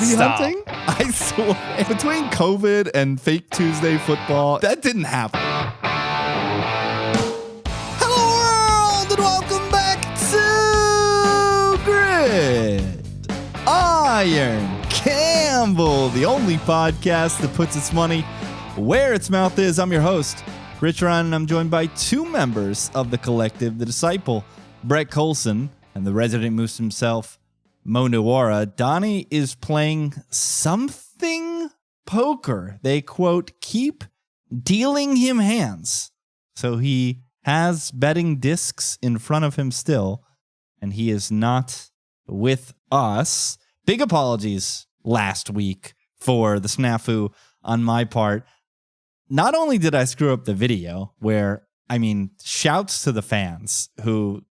booby hunting? I swear. Between COVID and fake Tuesday football, that didn't happen. Hello, world, and welcome back to Gridiron Campbell, the only podcast that puts its money where its mouth is. I'm your host, Gridiron, and I'm joined by two members of the collective, the disciple, Brett Colson, and the resident moose himself, Mo Nuwara. Donnie is playing something poker. They, quote, keep dealing him hands. So he has betting discs in front of him still, and he is not with us. Big apologies last week for the snafu on my part. Not only did I screw up the video, shouts to the fans who...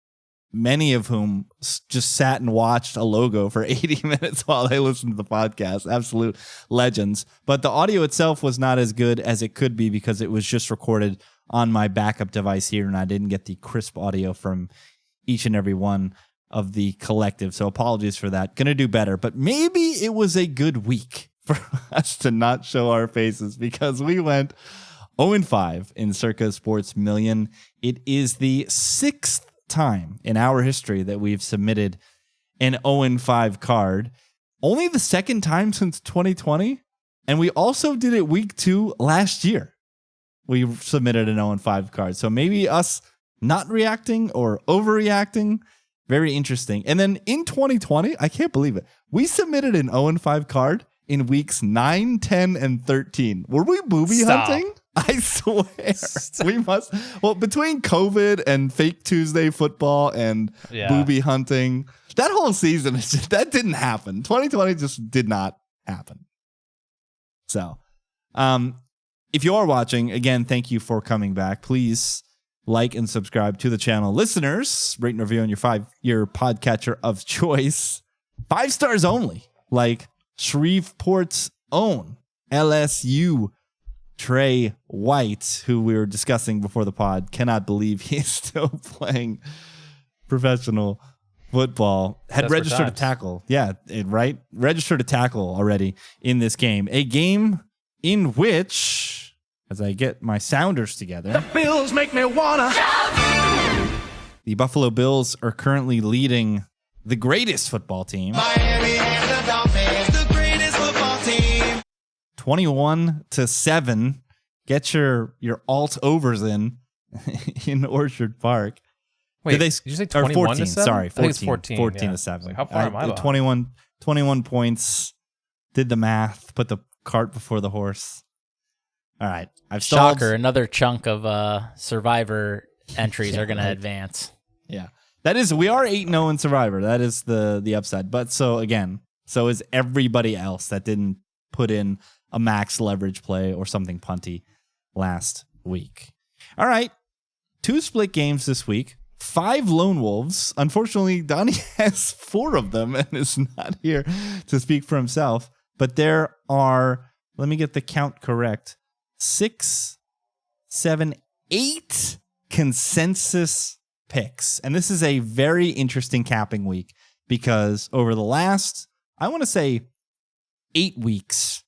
many of whom just sat and watched a logo for 80 minutes while they listened to the podcast. Absolute legends. But the audio itself was not as good as it could be because it was just recorded on my backup device here, and I didn't get the crisp audio from each and every one of the collective. So apologies for that. Gonna do better. But maybe it was a good week for us to not show our faces because we went 0-5 in Circa Sports Million. It is the sixth time in our history that we've submitted an 0-5 card. Only the second time since 2020. And we also did it week 2 last year. We submitted an 0-5 card. So maybe us not reacting or overreacting. Very interesting. And then in 2020, I can't believe it, we submitted an 0-5 card in weeks 9, 10, and 13. Were we booby hunting? I swear. We must. Well, between COVID and fake Tuesday football and booby hunting, that whole season, that didn't happen. 2020 just did not happen. So, if you are watching, again, thank you for coming back. Please like and subscribe to the channel. Listeners, rate and review on your podcatcher of choice. 5 stars only, like Shreveport's own LSU Trey White, who we were discussing before the pod. Cannot believe he's still playing professional football. Had registered to tackle. Yeah, right? Registered to tackle already in this game. A game in which, as I get my sounders together, the Bills make me wanna shout. The Buffalo Bills are currently leading the greatest football team. Miami and the Dolphins, the greatest football team. 21-7. Get your alt overs in Orchard Park. Wait, did you say 21 to 7? Sorry, 14. 14 to 7. Like, how far am I? 21 points. Did the math. Put the cart before the horse. All right. I've stalled. Shocker. Another chunk of Survivor entries are going to advance. Yeah. That is, we are 8-0 in Survivor. That is the upside. But so is everybody else that didn't put in a max leverage play or something punty last week. All right. 2 split games this week. 5 lone wolves. Unfortunately, Donnie has 4 of them and is not here to speak for himself. But there are, let me get the count correct, 6, 7, 8 consensus picks. And this is a very interesting capping week because over the last, I want to say, 8 weeks,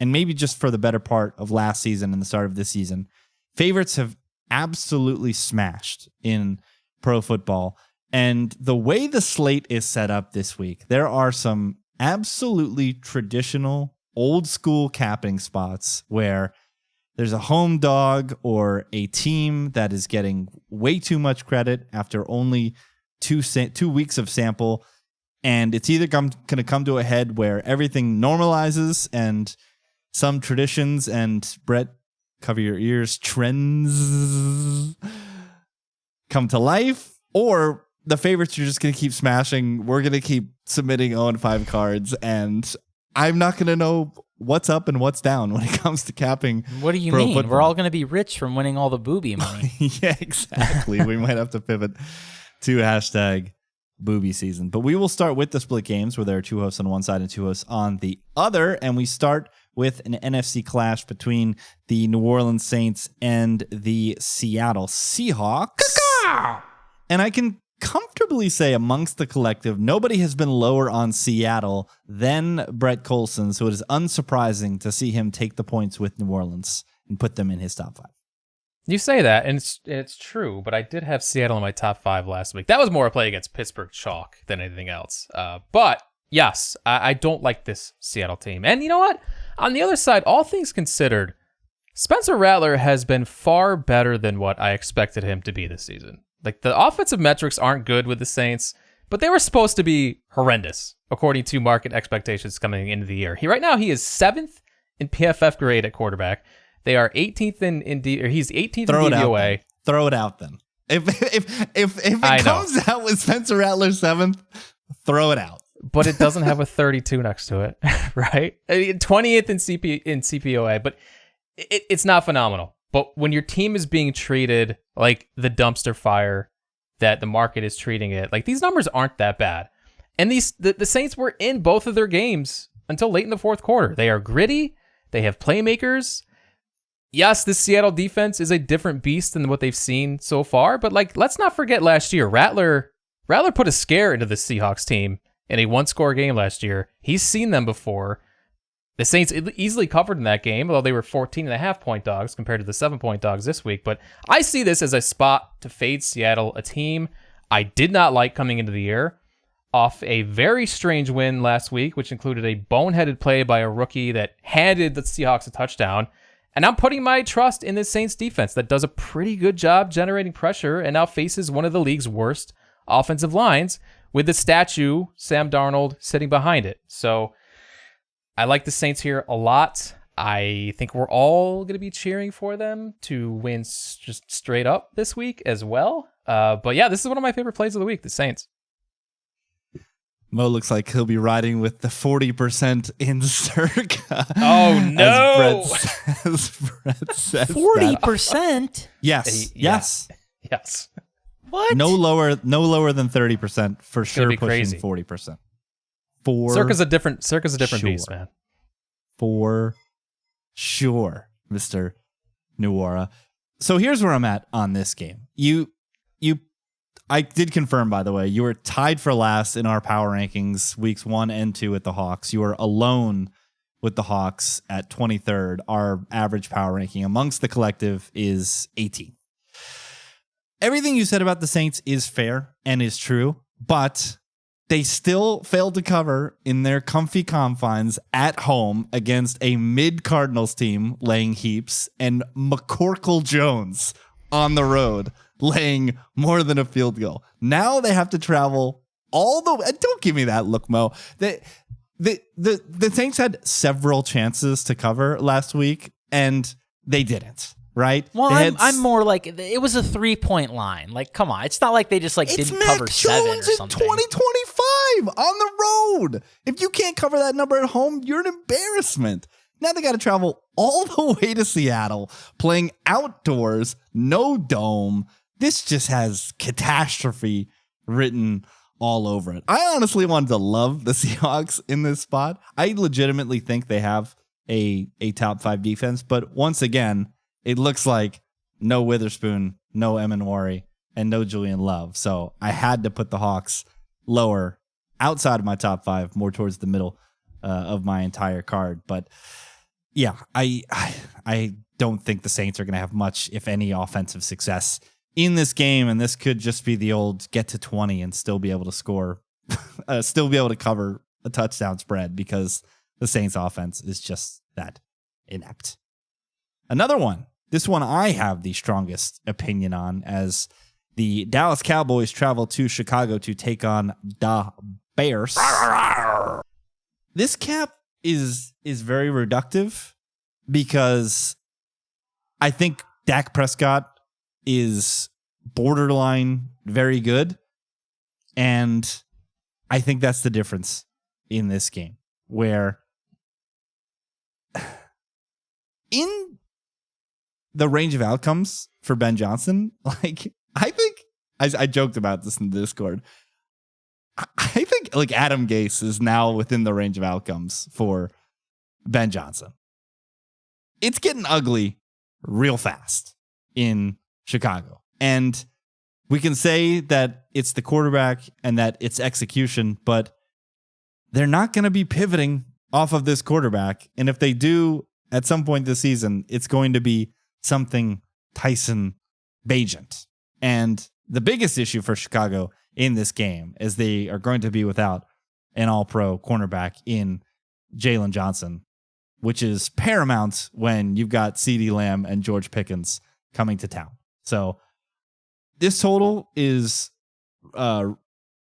and maybe just for the better part of last season and the start of this season, favorites have absolutely smashed in pro football. And the way the slate is set up this week, there are some absolutely traditional, old school capping spots where there's a home dog or a team that is getting way too much credit after only 2 weeks of sample. And it's either going to come to a head where everything normalizes and some traditions and, Brett, cover your ears, trends come to life, or the favorites are just going to keep smashing. We're going to keep submitting 0-5 cards, and I'm not going to know what's up and what's down when it comes to capping. What do you mean? Football. We're all going to be rich from winning all the booby money. Yeah, exactly. We might have to pivot to hashtag booby season. But we will start with the split games where there are 2 hosts on one side and 2 hosts on the other. And we start with an NFC clash between the New Orleans Saints and the Seattle Seahawks. And I can comfortably say amongst the collective, nobody has been lower on Seattle than Brett Colson, so it is unsurprising to see him take the points with New Orleans and put them in his top 5. You say that, and it's true, but I did have Seattle in my top 5 last week. That was more a play against Pittsburgh chalk than anything else. But yes, I don't like this Seattle team. And you know what? On the other side, all things considered, Spencer Rattler has been far better than what I expected him to be this season. Like, the offensive metrics aren't good with the Saints, but they were supposed to be horrendous, according to market expectations coming into the year. Right now, he is 7th in PFF grade at quarterback. They are 18th he's 18th in DVOA. Throw it out then. If it comes out with Spencer Rattler 7th, throw it out. But it doesn't have a 32 next to it, right? 20th in CPOA, but it's not phenomenal. But when your team is being treated like the dumpster fire that the market is treating it, like, these numbers aren't that bad. And the Saints were in both of their games until late in the fourth quarter. They are gritty. They have playmakers. Yes, this Seattle defense is a different beast than what they've seen so far, but like, let's not forget last year, Rattler put a scare into the Seahawks team in a one-score game last year. He's seen them before. The Saints easily covered in that game, although they were 14.5-point dogs compared to the 7-point dogs this week. But I see this as a spot to fade Seattle, a team I did not like coming into the year, off a very strange win last week, which included a boneheaded play by a rookie that handed the Seahawks a touchdown. And I'm putting my trust in this Saints defense that does a pretty good job generating pressure and now faces one of the league's worst offensive lines with the statue, Sam Darnold, sitting behind it. So I like the Saints here a lot. I think we're all going to be cheering for them to win just straight up this week as well. But yeah, this is one of my favorite plays of the week, the Saints. Mo looks like he'll be riding with the 40% in Circa. Oh, no. As Brett says 40%? Yes. Yes. Yes. What? No lower than 30% for sure, pushing crazy. 40%. Circa's a different beast, man. For sure, Mr. Nuora. So here's where I'm at on this game. I did confirm, by the way, you were tied for last in our power rankings weeks 1 and 2 at the Hawks. You were alone with the Hawks at 23rd. Our average power ranking amongst the collective is 18th. Everything you said about the Saints is fair and is true, but they still failed to cover in their comfy confines at home against a mid-Cardinals team laying heaps and McCorkle Jones on the road laying more than a field goal. Now they have to travel all the way. Don't give me that look, Mo. The Saints had several chances to cover last week, and they didn't. Right? Well, I'm more like, it was a 3-point line. Like, come on. It's not like they just didn't cover 7 or something. It's 2025 on the road. If you can't cover that number at home, you're an embarrassment. Now they got to travel all the way to Seattle, playing outdoors, no dome. This just has catastrophe written all over it. I honestly wanted to love the Seahawks in this spot. I legitimately think they have a top 5 defense, but once again, it looks like no Witherspoon, no Emanwari, and no Julian Love. So I had to put the Hawks lower, outside of my top 5, more towards the middle of my entire card. But yeah, I don't think the Saints are going to have much, if any, offensive success in this game. And this could just be the old get to 20 and still be able to score, still be able to cover a touchdown spread, because the Saints offense is just that inept. Another one. This one I have the strongest opinion on, as the Dallas Cowboys travel to Chicago to take on the Bears. This cap is very reductive because I think Dak Prescott is borderline very good, and I think that's the difference in this game, where in the range of outcomes for Ben Johnson, like, I think, I joked about this in the Discord, I think like Adam Gase is now within the range of outcomes for Ben Johnson. It's getting ugly real fast in Chicago. And we can say that it's the quarterback and that it's execution, but they're not going to be pivoting off of this quarterback. And if they do at some point this season, it's going to be something Tyson Bagent. And the biggest issue for Chicago in this game is they are going to be without an all-pro cornerback in Jalen Johnson, which is paramount when you've got CeeDee Lamb and George Pickens coming to town. So this total is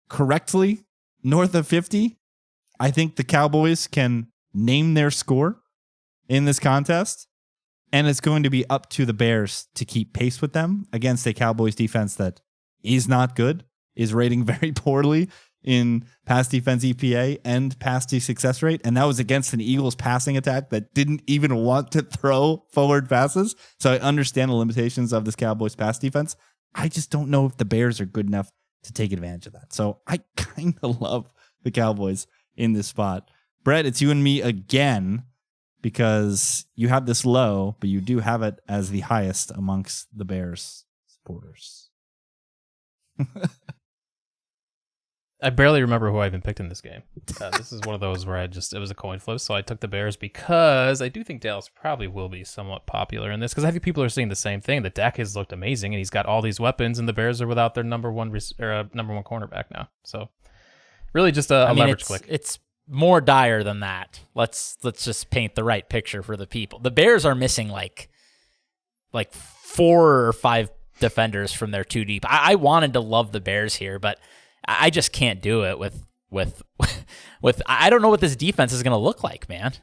correctly north of 50. I think the Cowboys can name their score in this contest, and it's going to be up to the Bears to keep pace with them against a Cowboys defense that is not good, is rating very poorly in pass defense EPA and pass D success rate. And that was against an Eagles passing attack that didn't even want to throw forward passes. So I understand the limitations of this Cowboys pass defense. I just don't know if the Bears are good enough to take advantage of that. So I kind of love the Cowboys in this spot. Brett, it's you and me again, because you have this low, but you do have it as the highest amongst the Bears supporters. I barely remember who I even picked in this game. This is one of those where it was a coin flip, so I took the Bears because I do think Dallas probably will be somewhat popular in this, because I think people are seeing the same thing, that Dak has looked amazing and he's got all these weapons, and the Bears are without their number one cornerback now. So really just a leverage click. It's more dire than that. Let's just paint the right picture for the people. The Bears are missing like 4 or 5 defenders from their 2 deep. I wanted to love the Bears here, but I just can't do it with I don't know what this defense is going to look like, man.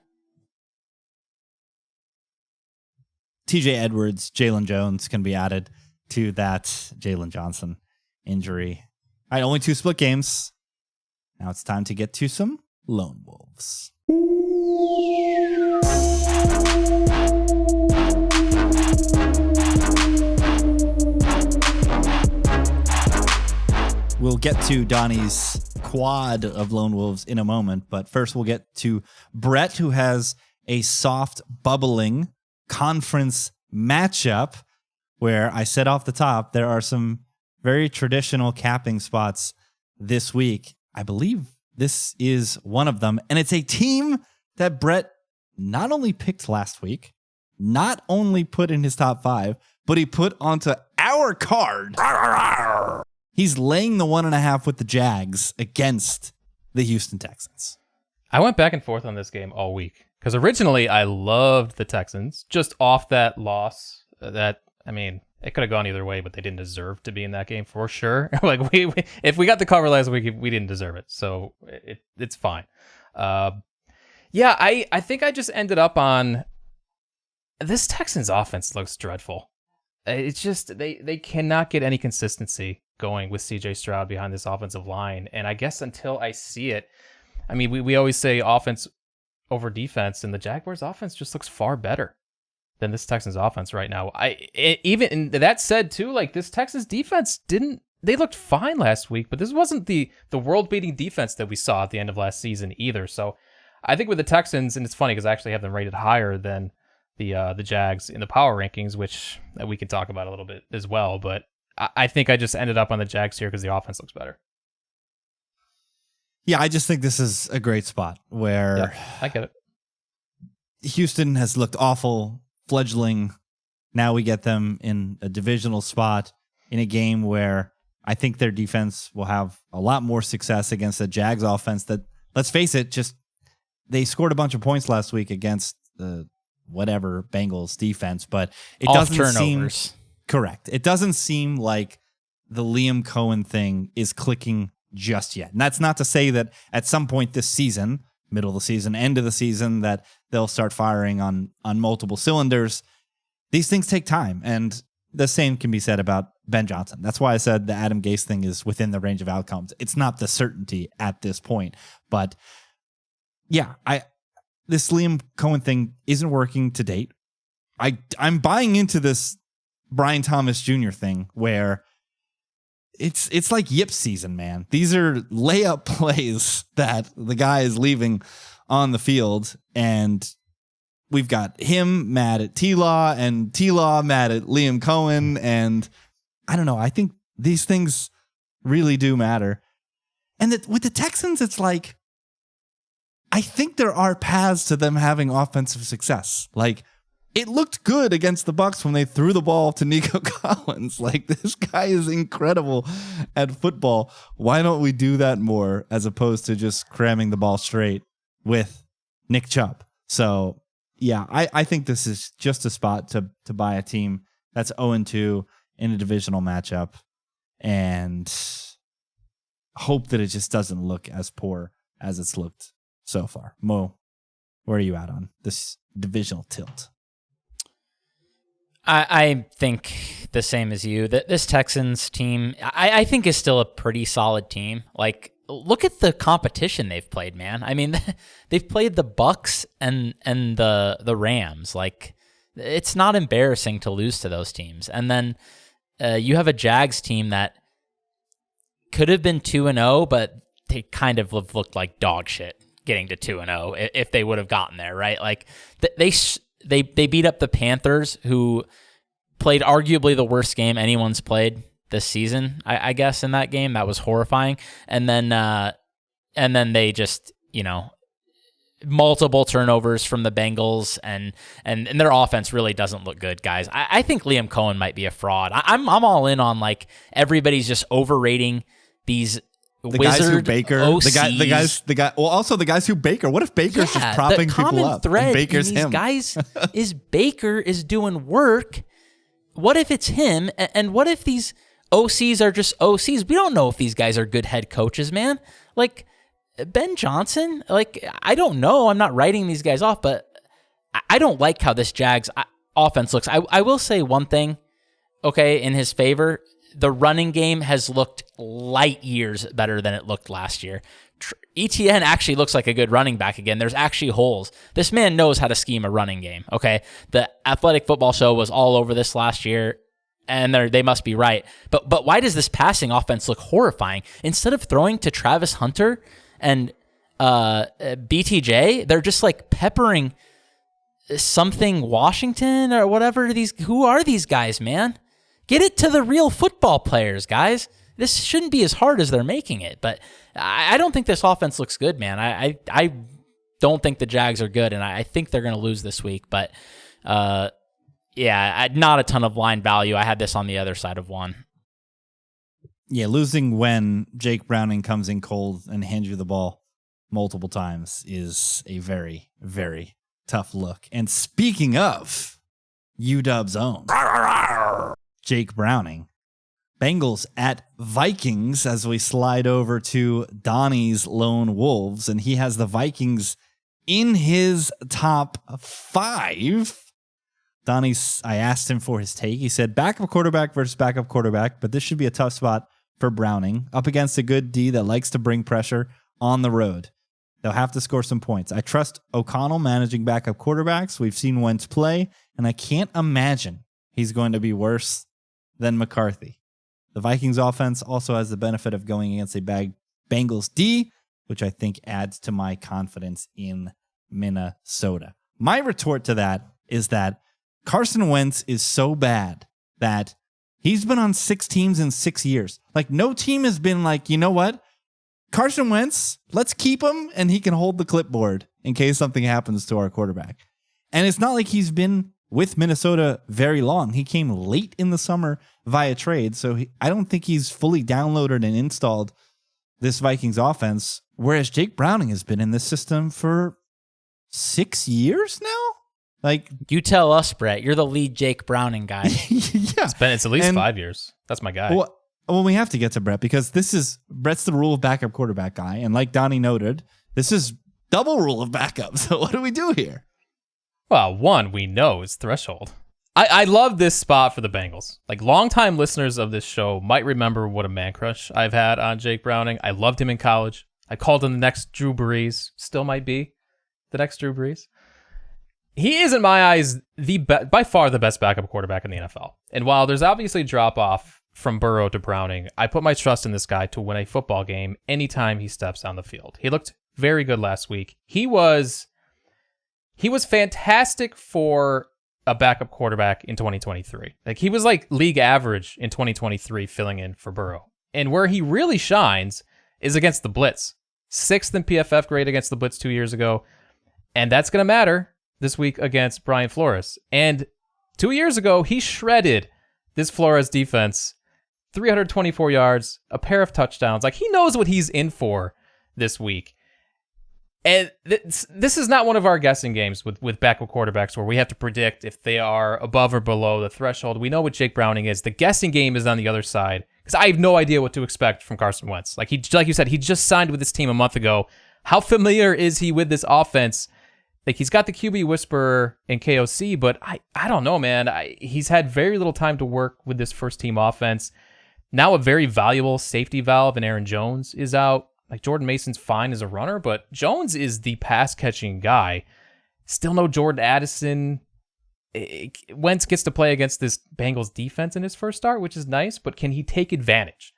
TJ Edwards, Jalen Jones can be added to that Jalen Johnson injury. All right, only 2 split games. Now it's time to get to some Lone Wolves. We'll get to Donnie's quad of Lone Wolves in a moment, but first we'll get to Brett, who has a soft, bubbling conference matchup where I said off the top there are some very traditional capping spots this week. I believe this is one of them, and it's a team that Brett not only picked last week, not only put in his top 5, but he put onto our card. He's laying the 1.5 with the Jags against the Houston Texans. I went back and forth on this game all week because originally I loved the Texans just off that loss. It could have gone either way, but they didn't deserve to be in that game for sure. If we got the cover last week, we didn't deserve it, so it's fine. I think I just ended up on this Texans offense looks dreadful. It's just they cannot get any consistency going with CJ Stroud behind this offensive line. And I guess until I see it, we always say offense over defense, and the Jaguars offense just looks far better than this Texans offense right now. Even that said too, like this Texans defense they looked fine last week, but this wasn't the world-beating defense that we saw at the end of last season either. So I think with the Texans, and it's funny because I actually have them rated higher than the Jags in the power rankings, which we can talk about a little bit as well, but I think I just ended up on the Jags here because the offense looks better. Yeah, I just think this is a great spot where I get it. Houston has looked awful, fledgling. Now we get them in a divisional spot in a game where I think their defense will have a lot more success against the Jags offense that, let's face it, they scored a bunch of points last week against the whatever Bengals defense, but it doesn't seem correct. It doesn't seem like the Liam Cohen thing is clicking just yet. And that's not to say that at some point this season, middle of the season, end of the season, that they'll start firing on multiple cylinders. These things take time, and the same can be said about Ben Johnson. That's why I said the Adam Gase thing is within the range of outcomes. It's not the certainty at this point, but yeah, this Liam Cohen thing isn't working to date. I'm buying into this Brian Thomas Jr. thing where it's like Yip season, man. These are layup plays that the guy is leaving on the field, and we've got him mad at T-Law and T-Law mad at Liam Cohen, and I don't know. I think These things really do matter. And with the Texans, it's like, I think there are paths to them having offensive success. Like, it looked good against the Bucs when they threw the ball to Nico Collins. Like, this guy is incredible at football. Why don't we do that more as opposed to just cramming the ball straight with Nick Chubb? So, yeah, I think this is just a spot to buy a team that's 0-2 in a divisional matchup and hope that it just doesn't look as poor as it's looked so far. Mo, where are you at on this divisional tilt? I think the same as you. That this Texans team, I think, is still a pretty solid team. Like, look at the competition they've played, man. I mean, they've played the Bucs and the Rams. Like, it's not embarrassing to lose to those teams. And then you have a Jags team that could have been 2-0, but they kind of looked like dog shit getting to 2-0 if they would have gotten there, right? Like, they beat up the Panthers, who played arguably the worst game anyone's played this season, I guess, in that game. That was horrifying. And then they just, multiple turnovers from the Bengals, and their offense really doesn't look good, guys. I think Liam Cohen might be a fraud. I'm all in on, like, everybody's just overrating these the wizard guys who Baker, OCs. the guy. Well, also the guys who Baker. What if Baker's just propping people up? The common thread Baker's in these him. guys is Baker is doing work. What if it's him? And what if these OCs are just OCs? We don't know if these guys are good head coaches, man. Like Ben Johnson. Like, I don't know. I'm not writing these guys off, but I don't like how this Jags offense looks. I will say one thing, okay, in his favor. The running game has looked light years better than it looked last year. ETN actually looks like a good running back again. There's actually holes. This man knows how to scheme a running game, okay? The Athletic Football Show was all over this last year, and they must be right. But why does this passing offense look horrifying? Instead of throwing to Travis Hunter and BTJ, they're just like peppering something Washington or whatever. Who are these guys, man? Get it to the real football players, guys. This shouldn't be as hard as they're making it, but I don't think this offense looks good, man. I don't think the Jags are good, and I think they're going to lose this week. But, yeah, not a ton of line value. I had this on the other side of one. Yeah, losing when Jake Browning comes in cold and hands you the ball multiple times is a very, very tough look. And speaking of UW's own Jake Browning, Bengals at Vikings as we slide over to Donnie's Lone Wolves, and he has the Vikings in his top 5. I asked him for his take. He said backup quarterback versus backup quarterback, but this should be a tough spot for Browning up against a good D that likes to bring pressure on the road. They'll have to score some points. I trust O'Connell managing backup quarterbacks. We've seen Wentz play, and I can't imagine he's going to be worse than McCarthy. The Vikings offense also has the benefit of going against a Bengals D, which I think adds to my confidence in Minnesota. My retort to that is that Carson Wentz is so bad that he's been on 6 teams in 6 years. Like, no team has been like, you know what? Carson Wentz, let's keep him and he can hold the clipboard in case something happens to our quarterback. And it's not like he's been with Minnesota very long. He came late in the summer via trade, so I don't think he's fully downloaded and installed this Vikings offense, whereas Jake Browning has been in this system for 6 years now? Like, you tell us, Brett. You're the lead Jake Browning guy. Yeah. It's at least 5 years. That's my guy. Well, we have to get to Brett because Brett's the rule of backup quarterback guy, and like Donnie noted, this is double rule of backup. So what do we do here? Well, one, we know is threshold. I love this spot for the Bengals. Like, longtime listeners of this show might remember what a man crush I've had on Jake Browning. I loved him in college. I called him the next Drew Brees. Still might be the next Drew Brees. He is, in my eyes, by far the best backup quarterback in the NFL. And while there's obviously drop-off from Burrow to Browning, I put my trust in this guy to win a football game anytime he steps on the field. He looked very good last week. He was fantastic for a backup quarterback in 2023. Like, he was like league average in 2023 filling in for Burrow. And where he really shines is against the blitz. 6th in PFF grade against the blitz 2 years ago. And that's going to matter this week against Brian Flores. And 2 years ago, he shredded this Flores defense. 324 yards, a pair of touchdowns. Like, he knows what he's in for this week. And this is not one of our guessing games with backup quarterbacks where we have to predict if they are above or below the threshold. We know what Jake Browning is. The guessing game is on the other side because I have no idea what to expect from Carson Wentz. Like you said, he just signed with this team a month ago. How familiar is he with this offense? Like, he's got the QB whisperer in KOC, but I don't know, man. He's had very little time to work with this first team offense. Now a very valuable safety valve, and Aaron Jones is out. Like, Jordan Mason's fine as a runner, but Jones is the pass-catching guy. Still no Jordan Addison. Wentz gets to play against this Bengals defense in his first start, which is nice, but can he take advantage?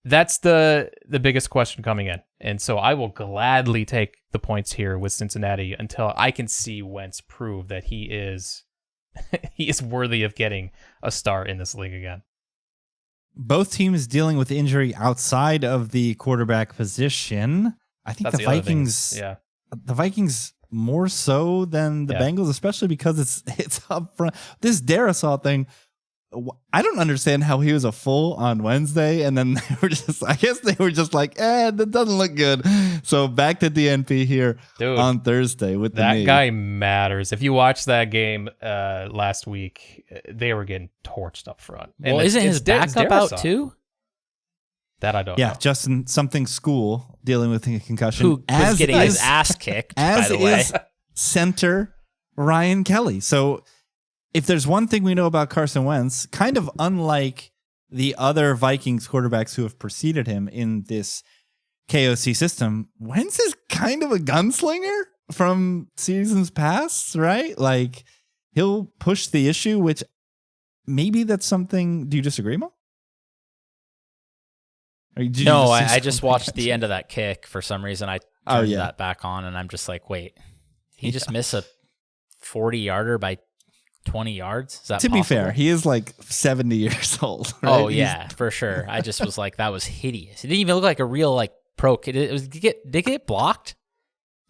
That's the biggest question coming in. And so I will gladly take the points here with Cincinnati until I can see Wentz prove that he is worthy of getting a start in this league again. Both teams dealing with injury outside of the quarterback position. I think the Vikings, the Vikings more so than the Bengals, especially because it's up front. This Darisaw thing, I don't understand how he was a full on Wednesday, and then I guess they were just like, that doesn't look good. So back to DNP here on Thursday with the knee. That guy matters. If you watched that game last week, they were getting torched up front. Well, isn't his backup out too? That I don't know. Yeah, Justin something school dealing with a concussion. Who was getting his ass kicked, by the way. Is center Ryan Kelly. So if there's one thing we know about Carson Wentz, kind of unlike the other Vikings quarterbacks who have preceded him in this KOC system, Wentz is kind of a gunslinger from seasons past, right? Like, he'll push the issue, which maybe that's something. Do you disagree, Mo? No, I just watched the end of that kick for some reason. I turned that back on, and I'm just like, wait, he just missed a 40-yarder by 20 yards? Is that to possible? Be fair, he is like 70 years old. Right? Oh, yeah, for sure. I just was like, that was hideous. It didn't even look like a real like pro kid. Did it get blocked?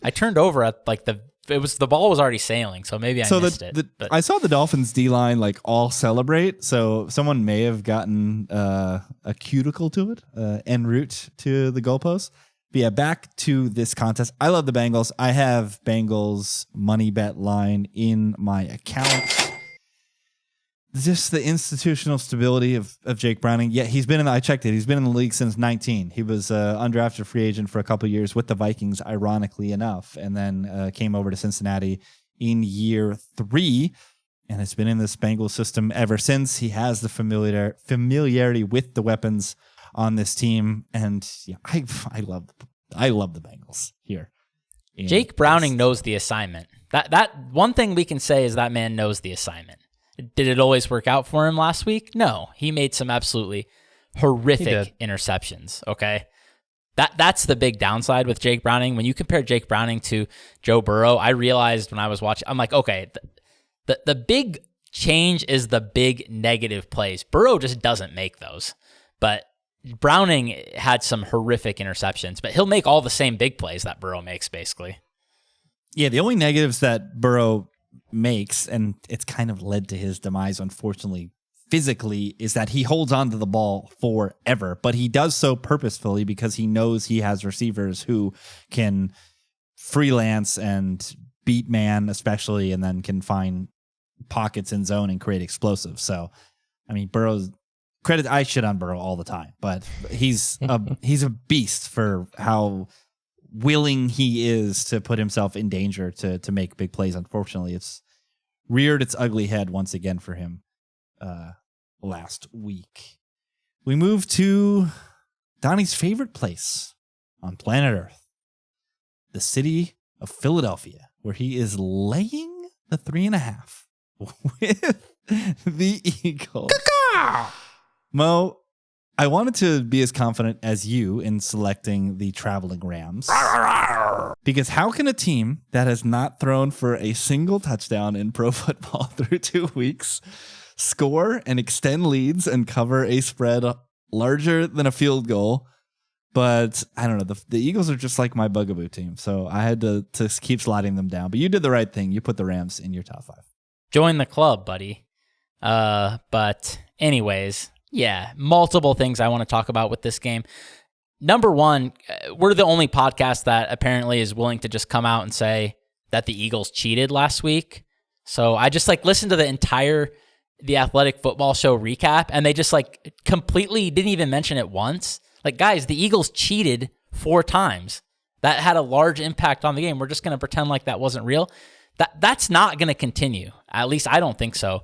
I turned over at like the ball was already sailing, so maybe I missed it. I saw the Dolphins D-line like all celebrate, so someone may have gotten a cuticle to it en route to the goalpost. But yeah, back to this contest. I love the Bengals. I have Bengals money bet line in my account. Just the institutional stability of Jake Browning. Yeah, I checked it. He's been in the league since 19. He was undrafted free agent for a couple of years with the Vikings, ironically enough, and then came over to Cincinnati in year 3, and has been in this Bengals system ever since. He has the familiarity with the weapons on this team, and yeah, I love the Bengals here. Jake Browning knows the assignment. That one thing we can say is that man knows the assignment. Did it always work out for him last week? No. He made some absolutely horrific interceptions, okay? That's the big downside with Jake Browning. When you compare Jake Browning to Joe Burrow, I realized when I was watching, I'm like, okay, the big change is the big negative plays. Burrow just doesn't make those. But Browning had some horrific interceptions, but he'll make all the same big plays that Burrow makes, basically. Yeah, the only negatives that Burrow makes, and it's kind of led to his demise, unfortunately, physically, is that he holds on to the ball forever, but he does so purposefully because he knows he has receivers who can freelance and beat man, especially, and then can find pockets in zone and create explosives. So, I mean, Burrow's credit, I shit on Burrow all the time, but he's a beast for how willing he is to put himself in danger to make big plays. Unfortunately, it's reared its ugly head once again for him last week. We move to Donnie's favorite place on planet Earth, the city of Philadelphia, where he is laying the 3.5 with the Eagles. Mo, I wanted to be as confident as you in selecting the traveling Rams. Because how can a team that has not thrown for a single touchdown in pro football through 2 weeks score and extend leads and cover a spread larger than a field goal? But I don't know. The Eagles are just like my bugaboo team. So I had to keep sliding them down. But you did the right thing. You put the Rams in your top 5. Join the club, buddy. But anyways, yeah, multiple things I want to talk about with this game. Number one, we're the only podcast that apparently is willing to just come out and say that the Eagles cheated last week. So I just listened to the Athletic Football Show recap, and they just completely didn't even mention it once. Guys, the Eagles cheated 4 times. That had a large impact on the game. We're just going to pretend like that wasn't real. That's not going to continue. At least I don't think so.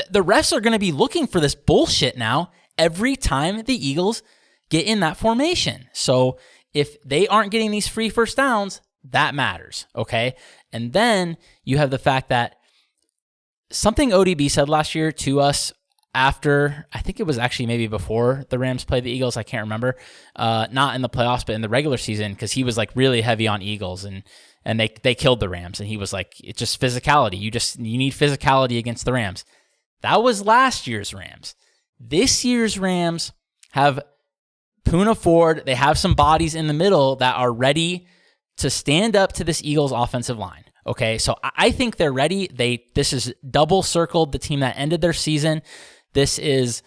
The refs are going to be looking for this bullshit now every time the Eagles get in that formation. So if they aren't getting these free first downs, that matters, okay? And then you have the fact that something ODB said last year to us after, I think it was actually maybe before the Rams played the Eagles, I can't remember, not in the playoffs, but in the regular season, because he was really heavy on Eagles, and they killed the Rams, and he was like, it's just physicality. You need physicality against the Rams. That was last year's Rams. This year's Rams have Poona Ford. They have some bodies in the middle that are ready to stand up to this Eagles offensive line. Okay, so I think they're ready. This is double circled the team that ended their season. This is,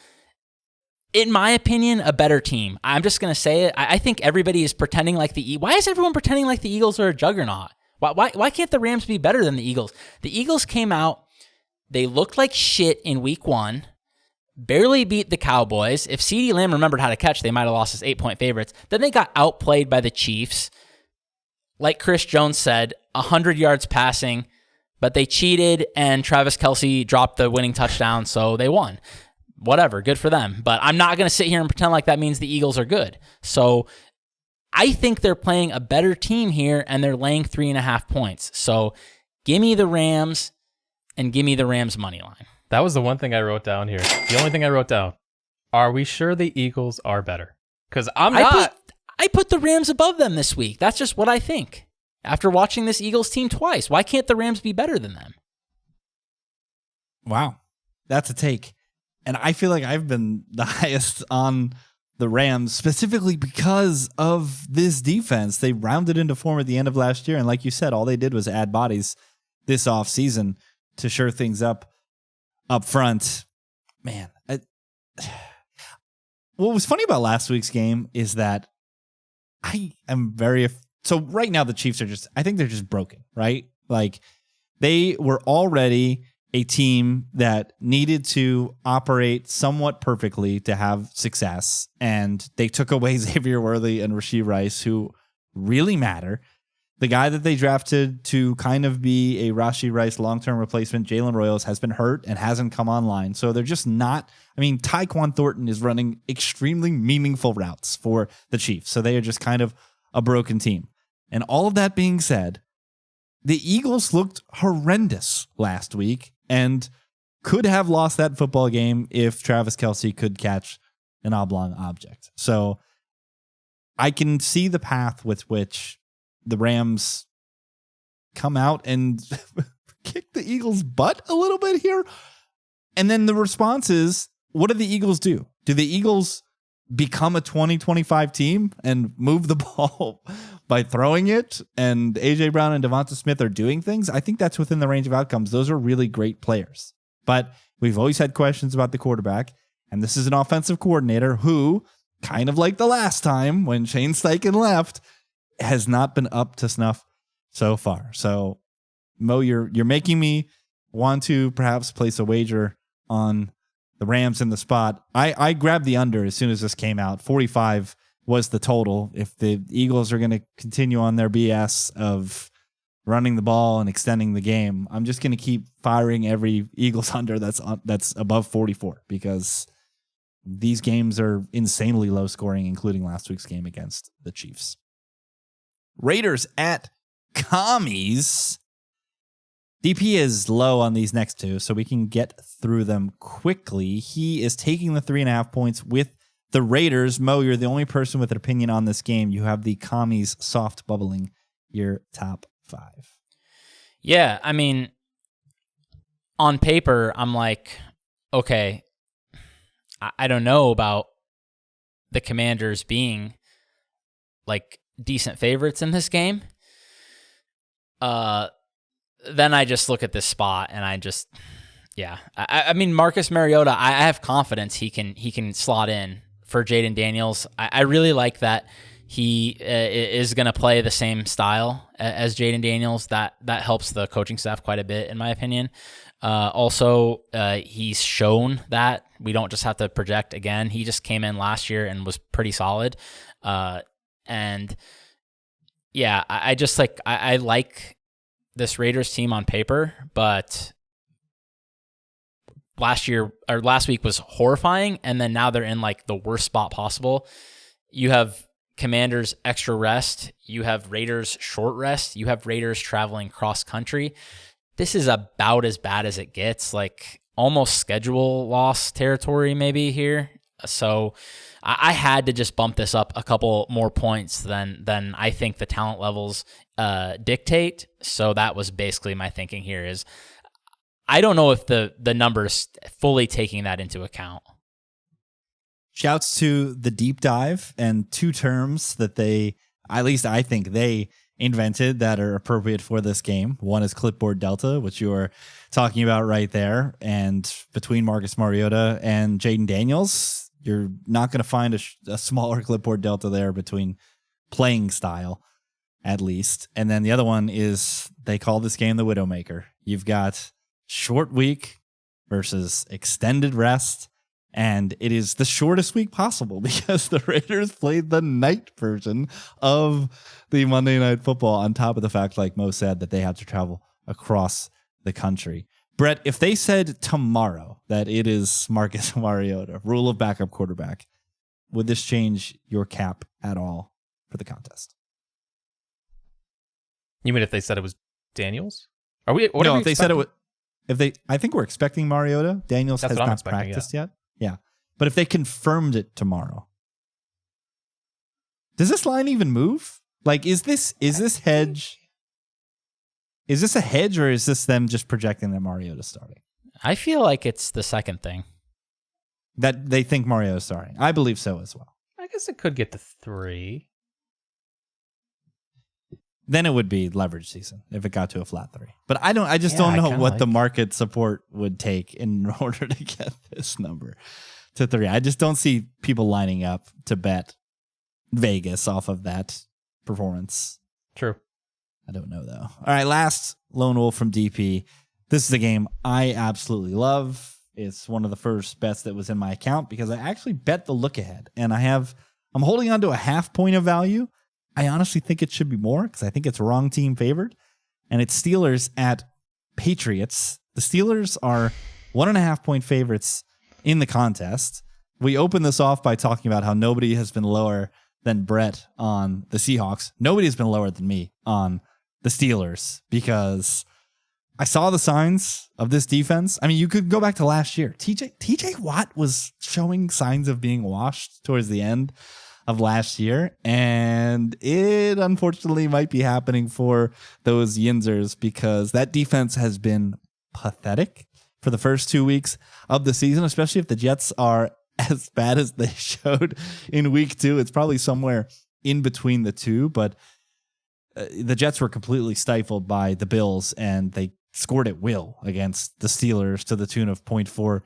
in my opinion, a better team. I'm just going to say it. I think everybody is pretending like why is everyone pretending like the Eagles are a juggernaut? Why can't the Rams be better than the Eagles? The Eagles came out, they looked like shit in week 1, barely beat the Cowboys. If CeeDee Lamb remembered how to catch, they might have lost as 8-point favorites. Then they got outplayed by the Chiefs. Like Chris Jones said, 100 yards passing, but they cheated, and Travis Kelce dropped the winning touchdown, so they won. Whatever, good for them. But I'm not going to sit here and pretend like that means the Eagles are good. So I think they're playing a better team here, and they're laying 3.5 points. So give me the Rams, and give me the Rams money line. That was the one thing I wrote down here. The only thing I wrote down. Are we sure the Eagles are better? Because I'm not. I put the Rams above them this week. That's just what I think. After watching this Eagles team twice, why can't the Rams be better than them? Wow. That's a take. And I feel like I've been the highest on the Rams, specifically because of this defense. They rounded into form at the end of last year. And like you said, all they did was add bodies this offseason to shore things up front. Man. What was funny about last week's game is that I am so right now the Chiefs are I think they're just broken, right? They were already a team that needed to operate somewhat perfectly to have success, and they took away Xavier Worthy and Rashee Rice, who really matter. The guy that they drafted to kind of be a Rashee Rice long-term replacement, Jalen Royals, has been hurt and hasn't come online. So they're just not. Tyquan Thornton is running extremely meaningful routes for the Chiefs. So they are just kind of a broken team. And all of that being said, the Eagles looked horrendous last week and could have lost that football game if Travis Kelce could catch an oblong object. So I can see the path with which the Rams come out and kick the Eagles' butt a little bit here. And then the response is, what do the Eagles do? Do the Eagles become a 20-25 team and move the ball by throwing it? And A.J. Brown and Devonta Smith are doing things. I think that's within the range of outcomes. Those are really great players. But we've always had questions about the quarterback. And this is an offensive coordinator who, kind of like the last time when Shane Steichen left, has not been up to snuff so far. So, Mo, you're making me want to perhaps place a wager on the Rams in the spot. I grabbed the under as soon as this came out. 45 was the total. If the Eagles are going to continue on their BS of running the ball and extending the game, I'm just going to keep firing every Eagles under that's above 44, because these games are insanely low scoring, including last week's game against the Chiefs. Raiders at Commies. DP is low on these next two, so we can get through them quickly. He is taking the 3.5 points with the Raiders. Mo, you're the only person with an opinion on this game. You have the Commies soft bubbling your top 5. Yeah, I mean, on paper, I'm like, okay, I don't know about the Commanders being like decent favorites in this game. Then I just look at this spot and I mean, Marcus Mariota, I have confidence he can slot in for Jaden Daniels. I really like that he is going to play the same style as Jaden Daniels. That helps the coaching staff quite a bit, in my opinion. Also, he's shown that we don't just have to project again. He just came in last year and was pretty solid. And yeah, I just like, I like this Raiders team on paper, but last week was horrifying. And then now they're in like the worst spot possible. You have Commanders extra rest. You have Raiders short rest. You have Raiders traveling cross country. This is about as bad as it gets, like almost schedule loss territory maybe here. So I had to just bump this up a couple more points than I think the talent levels dictate. So that was basically my thinking here is I don't know if the numbers fully taking that into account. Shouts to the deep dive and 2 terms that at least I think they invented that are appropriate for this game. One is clipboard delta, which you are talking about right there. And between Marcus Mariota and Jaden Daniels, you're not going to find a smaller clipboard delta there between playing style, at least. And then the other one is they call this game the Widowmaker. You've got short week versus extended rest. And it is the shortest week possible because the Raiders played the night version of the Monday Night Football on top of the fact, like Mo said, that they have to travel across the country. Brett, if they said tomorrow that it is Marcus Mariota, rule of backup quarterback, would this change your cap at all for the contest? You mean if they said it was Daniels? Are we? What no, are we if they said it was, I think we're expecting Mariota. Daniels That's has not practiced yet. Yeah. But if they confirmed it tomorrow, does this line even move? Like, is this hedge? Is this a hedge or is this them just projecting that Mariota's starting? I feel like it's the second thing. That they think Mariota's starting. I believe so as well. I guess it could get to 3. Then it would be leverage season if it got to a flat 3. But I just don't know what the market support would take in order to get this number to 3. I just don't see people lining up to bet Vegas off of that performance. True. I don't know though. All right, last Lone Wolf from DP. This is a game I absolutely love. It's one of the first bets that was in my account because I actually bet the look ahead and I'm holding on to a half point of value. I honestly think it should be more because I think it's wrong team favored. And it's Steelers at Patriots. The Steelers are 1.5 point favorites in the contest. We opened this off by talking about how nobody has been lower than Brett on the Seahawks. Nobody has been lower than me on the Steelers because I saw the signs of this defense. I mean, you could go back to last year. TJ Watt was showing signs of being washed towards the end of last year, and it unfortunately might be happening for those Yinzers because that defense has been pathetic for the first 2 weeks of the season, especially if the Jets are as bad as they showed in week 2. It's probably somewhere in between the two, but the Jets were completely stifled by the Bills, and they scored at will against the Steelers to the tune of 0.4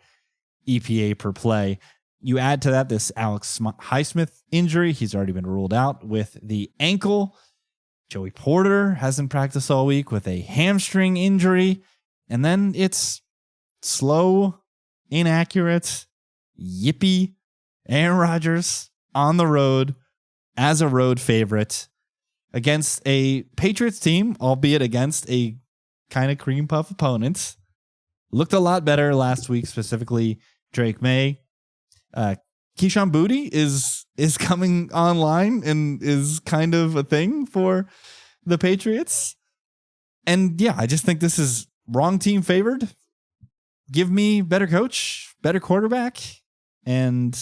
EPA per play. You add to that this Alex Highsmith injury. He's already been ruled out with the ankle. Joey Porter hasn't practiced all week with a hamstring injury. And then it's slow, inaccurate, yippy Aaron Rodgers on the road as a road favorite against a Patriots team, albeit against a kind of cream puff opponent. Looked a lot better last week, specifically Drake May. Keyshawn Boutte is coming online and is kind of a thing for the Patriots. And yeah, I just think this is wrong team favored. Give me better coach, better quarterback, and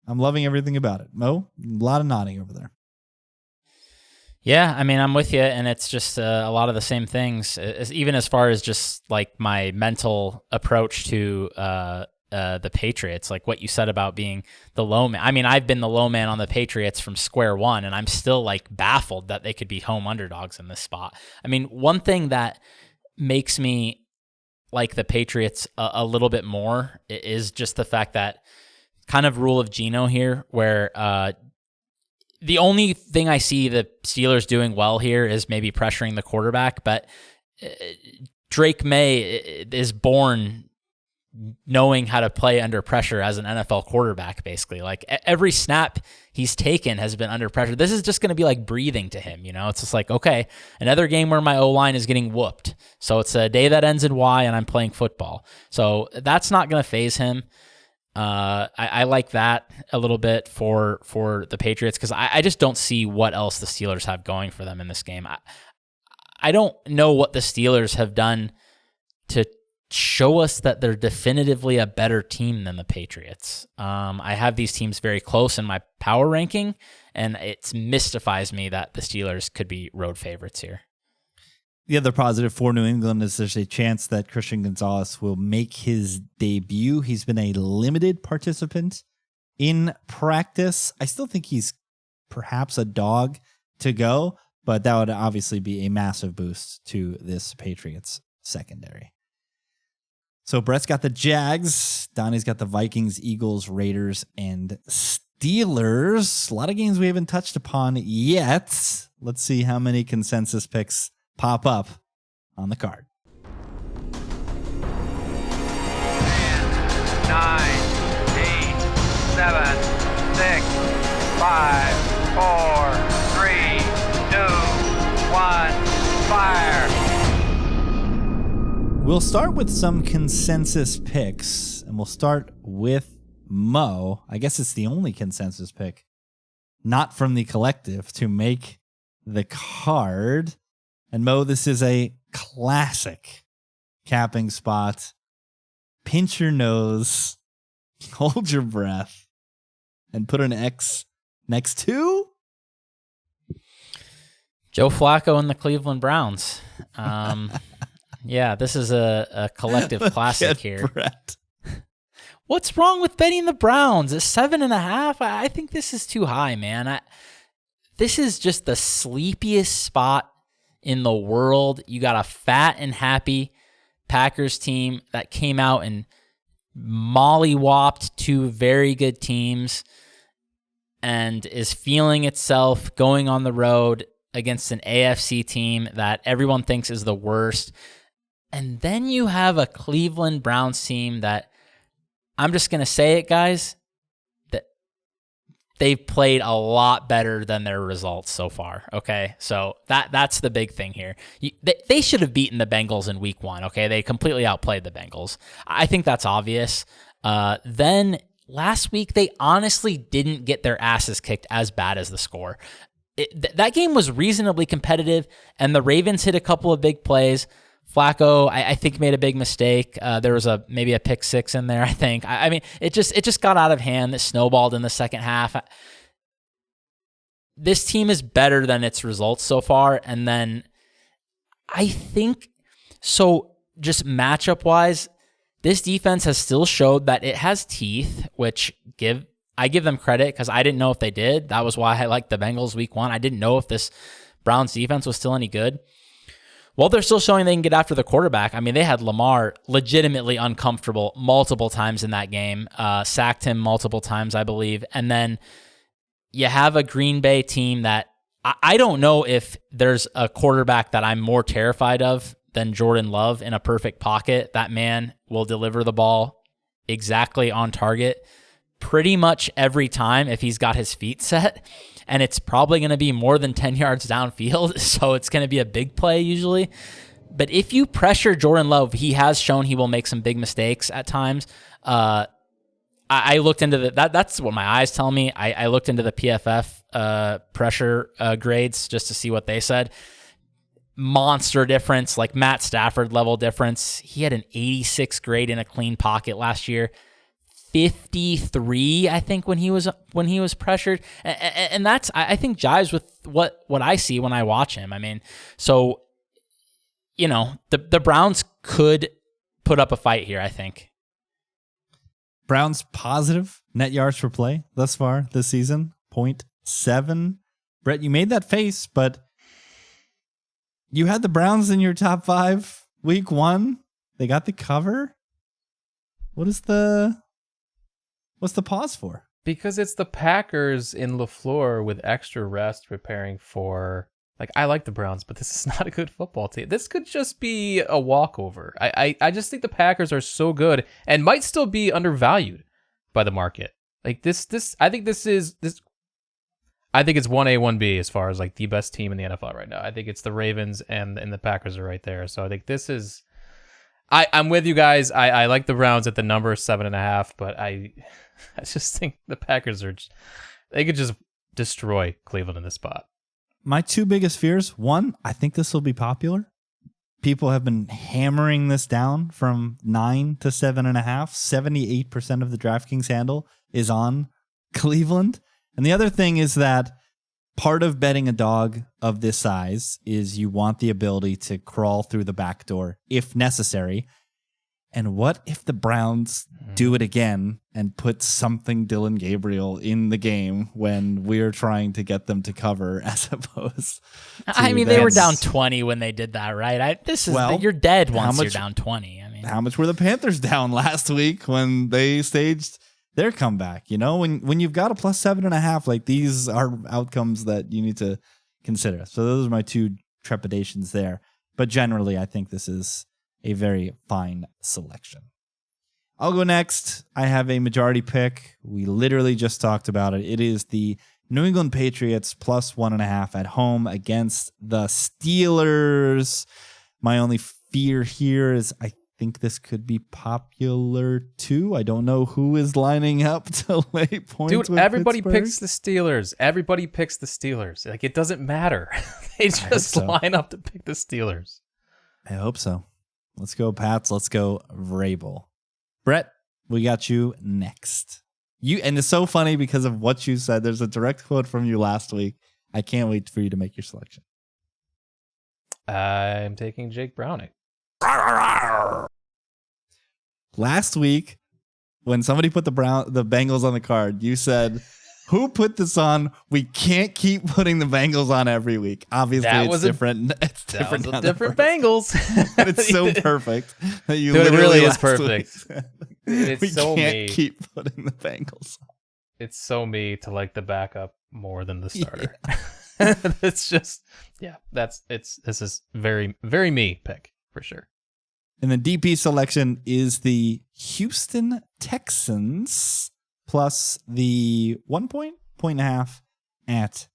I'm loving everything about it. Mo, a lot of nodding over there. Yeah, I mean, I'm with you, and it's just a lot of the same things, even as far as just like my mental approach to the Patriots, like what you said about being the low man. I mean, I've been the low man on the Patriots from square one, and I'm still like baffled that they could be home underdogs in this spot. I mean, one thing that makes me like the Patriots a little bit more is just the fact that kind of rule of Geno here, where the only thing I see the Steelers doing well here is maybe pressuring the quarterback, but Drake May is born knowing how to play under pressure as an NFL quarterback, basically. Like every snap he's taken has been under pressure. This is just going to be like breathing to him, you know? It's just like, okay, another game where my O-line is getting whooped. So it's a day that ends in Y and I'm playing football. So that's not going to faze him. I like that a little bit for the Patriots because I just don't see what else the Steelers have going for them in this game. I don't know what the Steelers have done to show us that they're definitively a better team than the Patriots. I have these teams very close in my power ranking, and it mystifies me that the Steelers could be road favorites here. The other positive for New England is there's a chance that Christian Gonzalez will make his debut. He's been a limited participant in practice. I still think he's perhaps a dog to go, but that would obviously be a massive boost to this Patriots secondary. So Brett's got the Jags. Donnie's got the Vikings, Eagles, Raiders, and Steelers. A lot of games we haven't touched upon yet. Let's see how many consensus picks pop up on the card. 10, 9, 8, 7, 6, 5, 4, 3, 2, 1, fire. We'll start with some consensus picks, and we'll start with Mo. I guess it's the only consensus pick, not from the collective, to make the card. And Mo, this is a classic capping spot. Pinch your nose, hold your breath, and put an X next to Joe Flacco and the Cleveland Browns. Yeah, this is a collective classic here. Brett. What's wrong with betting the Browns? It's 7.5. I think this is too high, man. This is just the sleepiest spot in the world. You got a fat and happy Packers team that came out and mollywopped two very good teams and is feeling itself going on the road against an AFC team that everyone thinks is the worst. And then you have a Cleveland Browns team that, I'm just going to say it, guys, that they've played a lot better than their results so far, okay? So that's the big thing here. They should have beaten the Bengals in week 1, okay? They completely outplayed the Bengals. I think that's obvious. Then last week, they honestly didn't get their asses kicked as bad as the score. That game was reasonably competitive, and the Ravens hit a couple of big plays. Flacco, I think, made a big mistake. There was maybe a pick six in there, I think. I mean, it just got out of hand. It snowballed in the second half. This team is better than its results so far. And then I think, so just matchup-wise, this defense has still showed that it has teeth, which I give them credit because I didn't know if they did. That was why I liked the Bengals week 1. I didn't know if this Browns defense was still any good. Well, they're still showing they can get after the quarterback. I mean, they had Lamar legitimately uncomfortable multiple times in that game, sacked him multiple times, I believe. And then you have a Green Bay team that I don't know if there's a quarterback that I'm more terrified of than Jordan Love in a perfect pocket. That man will deliver the ball exactly on target pretty much every time if he's got his feet set. And it's probably going to be more than 10 yards downfield, so it's going to be a big play usually. But if you pressure Jordan Love, he has shown he will make some big mistakes at times. I looked into that's what my eyes tell me. I looked into the PFF pressure grades just to see what they said. Monster difference, like Matt Stafford level difference. He had an 86 grade in a clean pocket last year. 53, I think, when he was pressured, and that's, I think, jives with what I see when I watch him. I mean, so the Browns could put up a fight here, I think. Browns positive net yards per play thus far this season, 0.7. Brett, you made that face, but you had the Browns in your top 5 week 1. They got the cover. What's the pause for? Because it's the Packers in LaFleur with extra rest preparing for, I like the Browns, but this is not a good football team. This could just be a walkover. I just think the Packers are so good and might still be undervalued by the market. I think it's 1A, 1B as far as the best team in the NFL right now. I think it's the Ravens and the Packers are right there. So I think this is, I'm with you guys. I like the Browns at the number 7.5, but I just think the Packers they could just destroy Cleveland in this spot. My 2 biggest fears, 1, I think this will be popular. People have been hammering this down from 9 to 7.5. 78% of the DraftKings handle is on Cleveland. And the other thing is that part of betting a dog of this size is you want the ability to crawl through the back door if necessary. And what if the Browns do it again and put something Dylan Gabriel in the game when we're trying to get them to cover as opposed to they were down 20 when they did that, right? You're dead once you're down 20. How much were the Panthers down last week when they staged their comeback? When you've got a plus 7.5, these are outcomes that you need to consider. So those are my 2 trepidations there. But generally, I think this is a very fine selection. I'll go next. I have a majority pick. We literally just talked about it. It is the New England Patriots plus 1.5 at home against the Steelers. My only fear here is I think this could be popular too. I don't know who is lining up to lay points. Dude, with everybody Pittsburgh. picks the Steelers. Everybody picks the Steelers. It doesn't matter. They just line up to pick the Steelers. I hope so. Let's go, Pats. Let's go, Vrabel. Brett, we got you next. And it's so funny because of what you said. There's a direct quote from you last week. I can't wait for you to make your selection. I'm taking Jake Browning. Last week, when somebody put the Bengals on the card, you said, who put this on? We can't keep putting the Bengals on every week. Obviously, it's different. It's different. That was different Bengals. It's so perfect that you Dude, it literally really is last perfect. Week, we so can't me. keep putting the Bengals on. It's so me to like the backup more than the starter. Yeah. It's just, this is very, very me pick for sure. And the DP selection is the Houston Texans plus the 1.5 at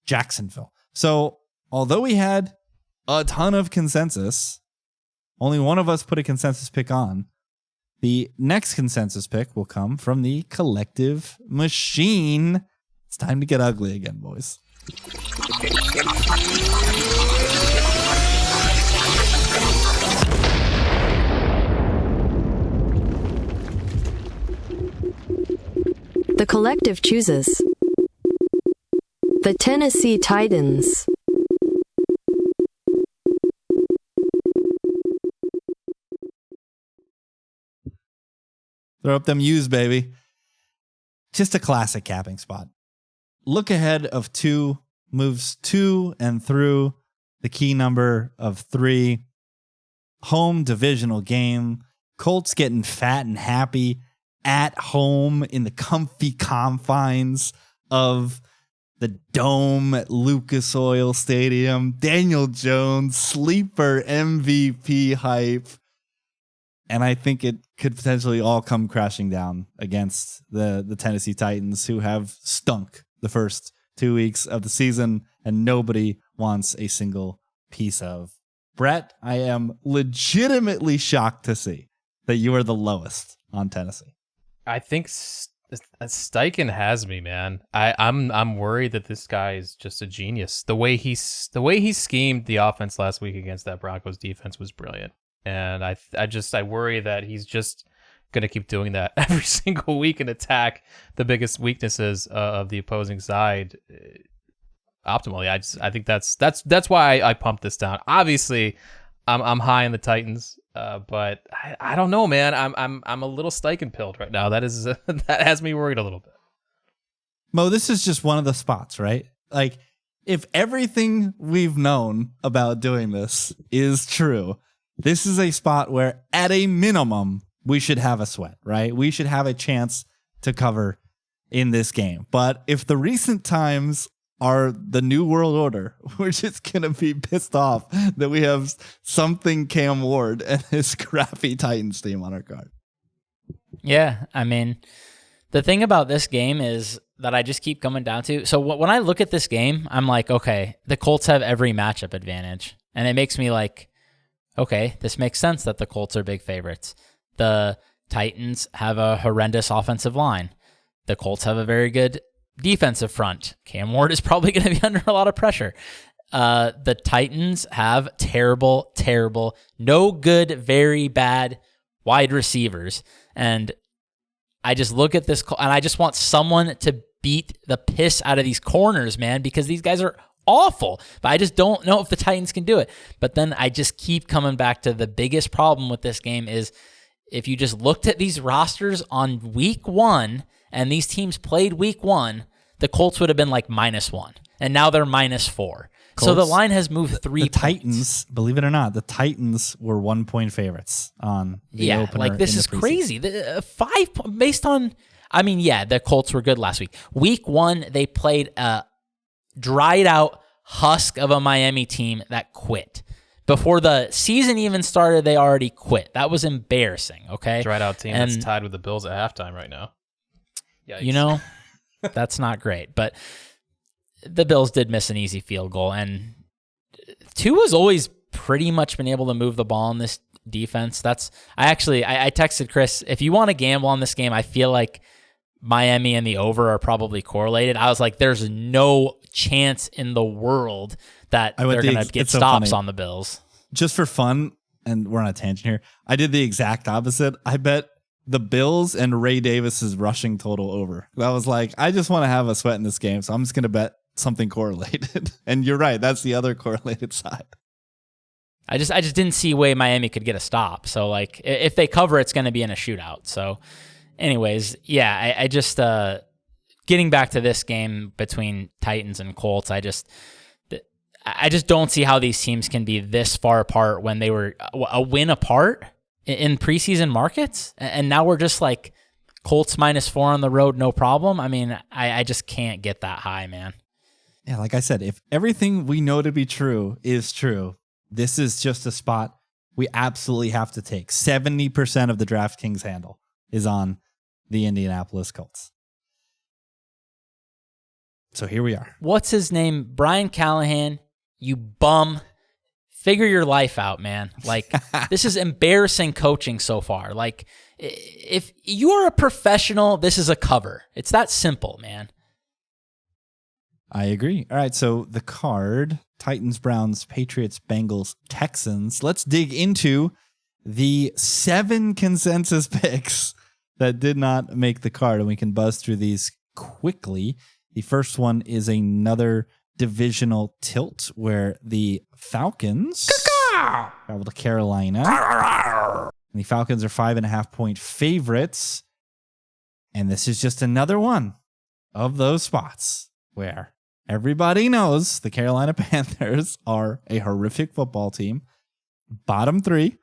Jacksonville. So although we had a ton of consensus, only one of us put a consensus pick on. The next consensus pick will come from the collective machine. It's time to get ugly again, boys. The collective chooses the Tennessee Titans. Throw up them U's, baby. Just a classic capping spot. Look ahead of 2, moves 2 and through the key number of 3. Home divisional game. Colts getting fat and happy at home in the comfy confines of the dome at Lucas Oil Stadium. Daniel Jones, sleeper MVP hype. And I think it could potentially all come crashing down against the Tennessee Titans, who have stunk the first 2 weeks of the season and nobody wants a single piece of. Brett, I am legitimately shocked to see that you are the lowest on Tennessee. I think Steichen has me, man. I'm worried that this guy is just a genius. The way he schemed the offense last week against that Broncos defense was brilliant. And I worry that he's just going to keep doing that every single week and attack the biggest weaknesses of the opposing side optimally. I think that's why I pumped this down. Obviously, I'm high in the Titans, but I don't know, man. I'm a little steichen-pilled right now. That is that has me worried a little bit. Mo, this is just one of the spots, right? Like, if everything we've known about doing this is true, this is a spot where, at a minimum, we should have a sweat, right? We should have a chance to cover in this game. But if the recent times are the new world order, we're just going to be pissed off that we have something Cam Ward and his crappy Titans team on our card. Yeah, I mean, the thing about this game is that I just keep coming down to. So when I look at this game, I'm like, okay, the Colts have every matchup advantage. And it makes me like, okay, this makes sense that the Colts are big favorites. The Titans have a horrendous offensive line. The Colts have a very good defensive front. Cam Ward is probably going to be under a lot of pressure. The Titans have terrible, no good, very bad wide receivers. And I just look at this, and I just want someone to beat the piss out of these corners, man, because these guys are awful. But I just don't know if the Titans can do it. But then I just keep coming back to the biggest problem with this game is if you just looked at these rosters on week one and these teams played week one, the Colts would have been like -1. And now they're -4. So the line has moved 3 points. Titans, believe it or not, the Titans were 1-point favorites on the opener. Like this is crazy. 5 based on, I mean, yeah, the Colts were good last week. Week one, they played a dried out husk of a Miami team that quit. Before the season even started, they already quit. That was embarrassing, okay? Dried out team that's tied with the Bills at halftime right now. Yikes. You know, that's not great. But the Bills did miss an easy field goal, and Tua's always pretty much been able to move the ball in this defense. I texted Chris, if you want to gamble on this game, I feel like Miami and the over are probably correlated. I was like, there's no chance in the world that they're going to get stops on the Bills. Just for fun, and we're on a tangent here, I did the exact opposite. I bet the Bills and Ray Davis's rushing total over. I was like, I just want to have a sweat in this game, so I'm just going to bet something correlated. And you're right, that's the other correlated side. I just didn't see a way Miami could get a stop. So like if they cover, it's going to be in a shootout. So anyways, yeah, I just getting back to this game between Titans and Colts, I just don't see how these teams can be this far apart when they were a win apart in preseason markets. And now we're just like Colts -4 on the road, no problem. I mean, I just can't get that high, man. Yeah, like I said, if everything we know to be true is true, this is just a spot we absolutely have to take. 70% of the DraftKings handle is on the Indianapolis Colts. So here we are. What's his name? Brian Callahan, you bum. Figure your life out, man. Like, this is embarrassing coaching so far. Like, if you are a professional, this is a cover. It's that simple, man. I agree. All right, so the card, Titans, Browns, Patriots, Bengals, Texans. Let's dig into the 7 consensus picks that did not make the card, and we can buzz through these quickly. The first one is another divisional tilt where the Falcons travel to Carolina. And the Falcons are 5.5-point favorites. And this is just another one of those spots where everybody knows the Carolina Panthers are a horrific football team. Bottom 3.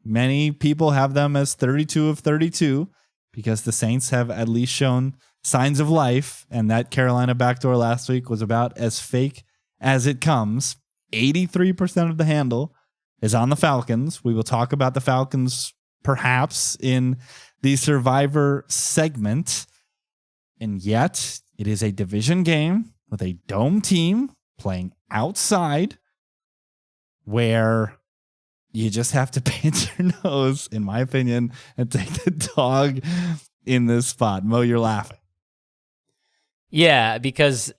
Many people have them as 32 of 32 because the Saints have at least shown signs of life, and that Carolina backdoor last week was about as fake as it comes. 83% of the handle is on the Falcons. We will talk about the Falcons perhaps in the Survivor segment. And yet, it is a division game with a dome team playing outside where you just have to pinch your nose, in my opinion, and take the dog in this spot. Mo, you're laughing. Yeah, because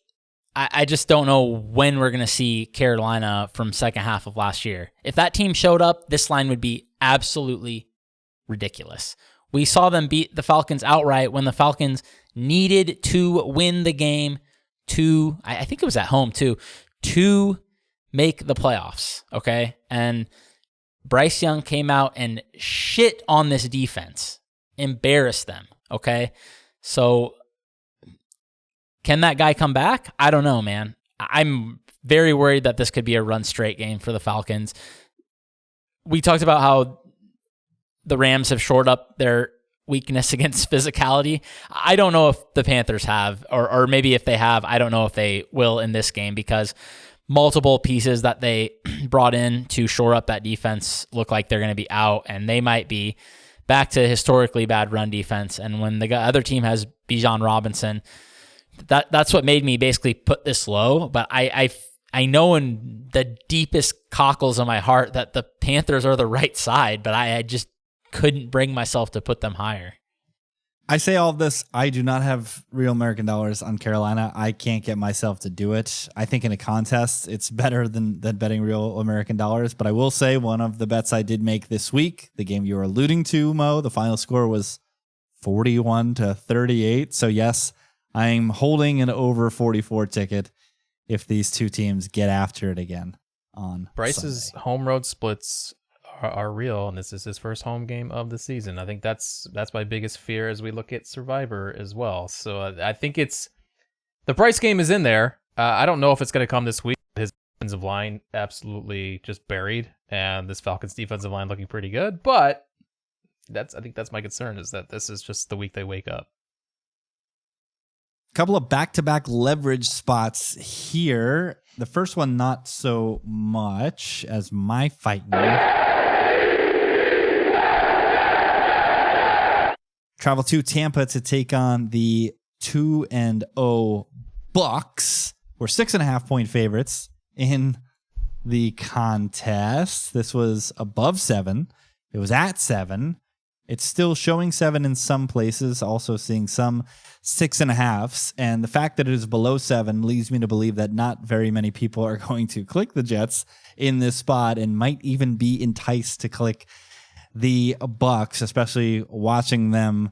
I just don't know when we're going to see Carolina from second half of last year. If that team showed up, this line would be absolutely ridiculous. We saw them beat the Falcons outright when the Falcons needed to win the game to, I think it was at home too, to make the playoffs, okay? And Bryce Young came out and shit on this defense, embarrassed them, okay? So can that guy come back? I don't know, man. I'm very worried that this could be a run straight game for the Falcons. We talked about how the Rams have shored up their weakness against physicality. I don't know if the Panthers have, or maybe if they have, I don't know if they will in this game, because multiple pieces that they brought in to shore up that defense look like they're going to be out, and they might be back to historically bad run defense. And when the other team has Bijan Robinson, that's what made me basically put this low. But I know in the deepest cockles of my heart that the Panthers are the right side, but I just couldn't bring myself to put them higher. I say all of this. I do not have real American dollars on Carolina. I can't get myself to do it. I think in a contest, it's better than betting real American dollars. But I will say one of the bets I did make this week, the game you were alluding to, Mo, the final score was 41-38. So yes, I'm holding an over 44 ticket if these two teams get after it again on Bryce's Sunday. home road splits are real, and this is his first home game of the season. I think that's my biggest fear as we look at Survivor as well. So I think the Bryce game is in there. I don't know if it's going to come this week. His defensive line absolutely just buried, and this Falcons defensive line looking pretty good. But I think that's my concern, is that this is just the week they wake up. Couple of back-to-back leverage spots here. The first one, not so much as my fight move. Travel to Tampa to take on the 2-0 Bucks. We're 6.5-point favorites in the contest. This was above 7. It was at 7. It's still showing 7 in some places, also seeing some 6.5s. And the fact that it is below 7 leads me to believe that not very many people are going to click the Jets in this spot, and might even be enticed to click the Bucks, especially watching them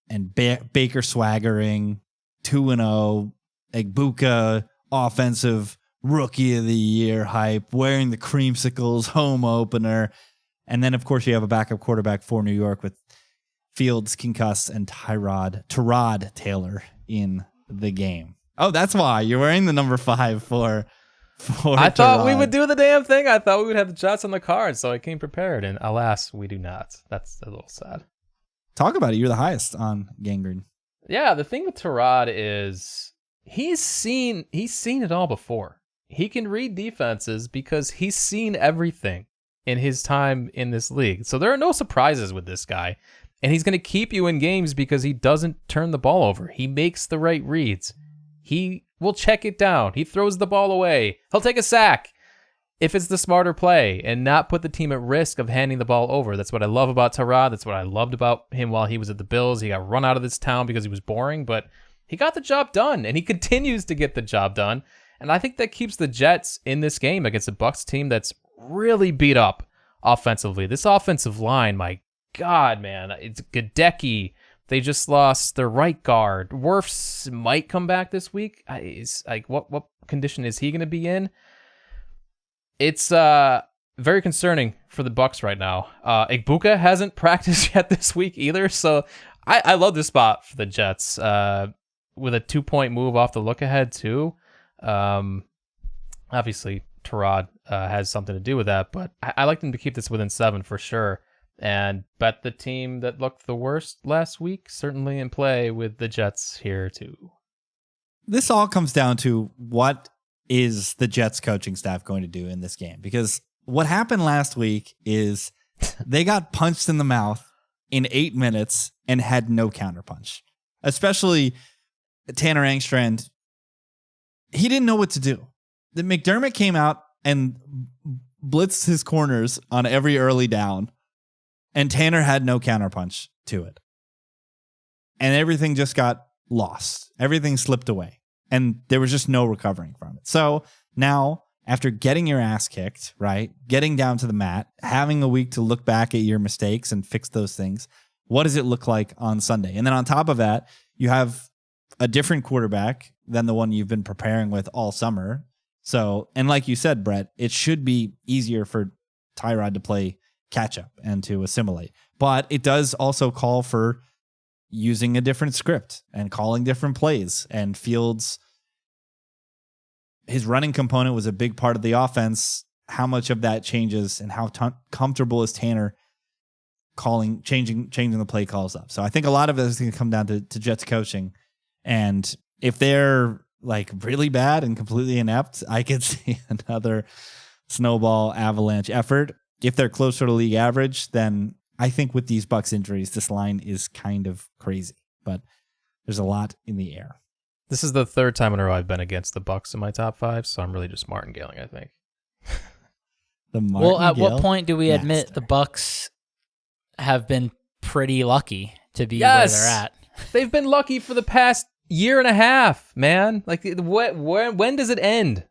and Baker swaggering 2-0, Egbuka offensive rookie of the year hype, wearing the creamsicles home opener. And then, of course, you have a backup quarterback for New York with Fields concussed and Tyrod Taylor in the game. Oh, that's why you're wearing the number 5 for I thought Tyrod. we would do the damn thing. I thought we would have the Jets on the card, so I came prepared, and alas, we do not. That's a little sad. Talk about it. You're the highest on Gangrene. Yeah, the thing with Tyrod is he's seen it all before. He can read defenses because he's seen everything in his time in this league. So there are no surprises with this guy. And he's going to keep you in games because he doesn't turn the ball over. He makes the right reads. He will check it down. He throws the ball away. He'll take a sack if it's the smarter play and not put the team at risk of handing the ball over. That's what I love about Tyrod. That's what I loved about him while he was at the Bills. He got run out of this town because he was boring, but he got the job done, and he continues to get the job done. And I think that keeps the Jets in this game against a Bucs team that's really beat up offensively. This offensive line, my God, man, it's Gadecki. They just lost their right guard. Wirfs might come back this week. What condition is he going to be in? It's very concerning for the Bucs right now. Egbuka hasn't practiced yet this week either, so I love this spot for the Jets with a 2-point move off the look ahead too. Obviously, Tyrod has something to do with that, but I like them to keep this within 7 for sure. And bet the team that looked the worst last week certainly in play with the Jets here too. This all comes down to what is the Jets coaching staff going to do in this game? Because what happened last week is they got punched in the mouth in 8 minutes and had no counterpunch. Especially Tanner Engstrand. He didn't know what to do. The McDermott came out and blitzed his corners on every early down, and Tanner had no counterpunch to it. And everything just got lost. Everything slipped away. And there was just no recovering from it. So now, after getting your ass kicked, right, getting down to the mat, having a week to look back at your mistakes and fix those things, What does it look like on Sunday? And then on top of that, you have a different quarterback than the one you've been preparing with all summer. So, and like you said, Brett, it should be easier for Tyrod to play catch up and to assimilate. But it does also call for using a different script and calling different plays. And Fields, his running component was a big part of the offense. How much of that changes, and how comfortable is Tanner changing the play calls up? So I think a lot of it is going to come down to Jets coaching. And if they're like really bad and completely inept, I could see another snowball avalanche effort. If they're closer to league average, then I think with these Bucs injuries, this line is kind of crazy, but there's a lot in the air. This is the third time in a row I've been against the Bucs in my top 5, so I'm really just martingaling, I think. Well, at what point do we admit the Bucs have been pretty lucky to be where they're at? They've been lucky for the past year and a half, man. Like, when does it end?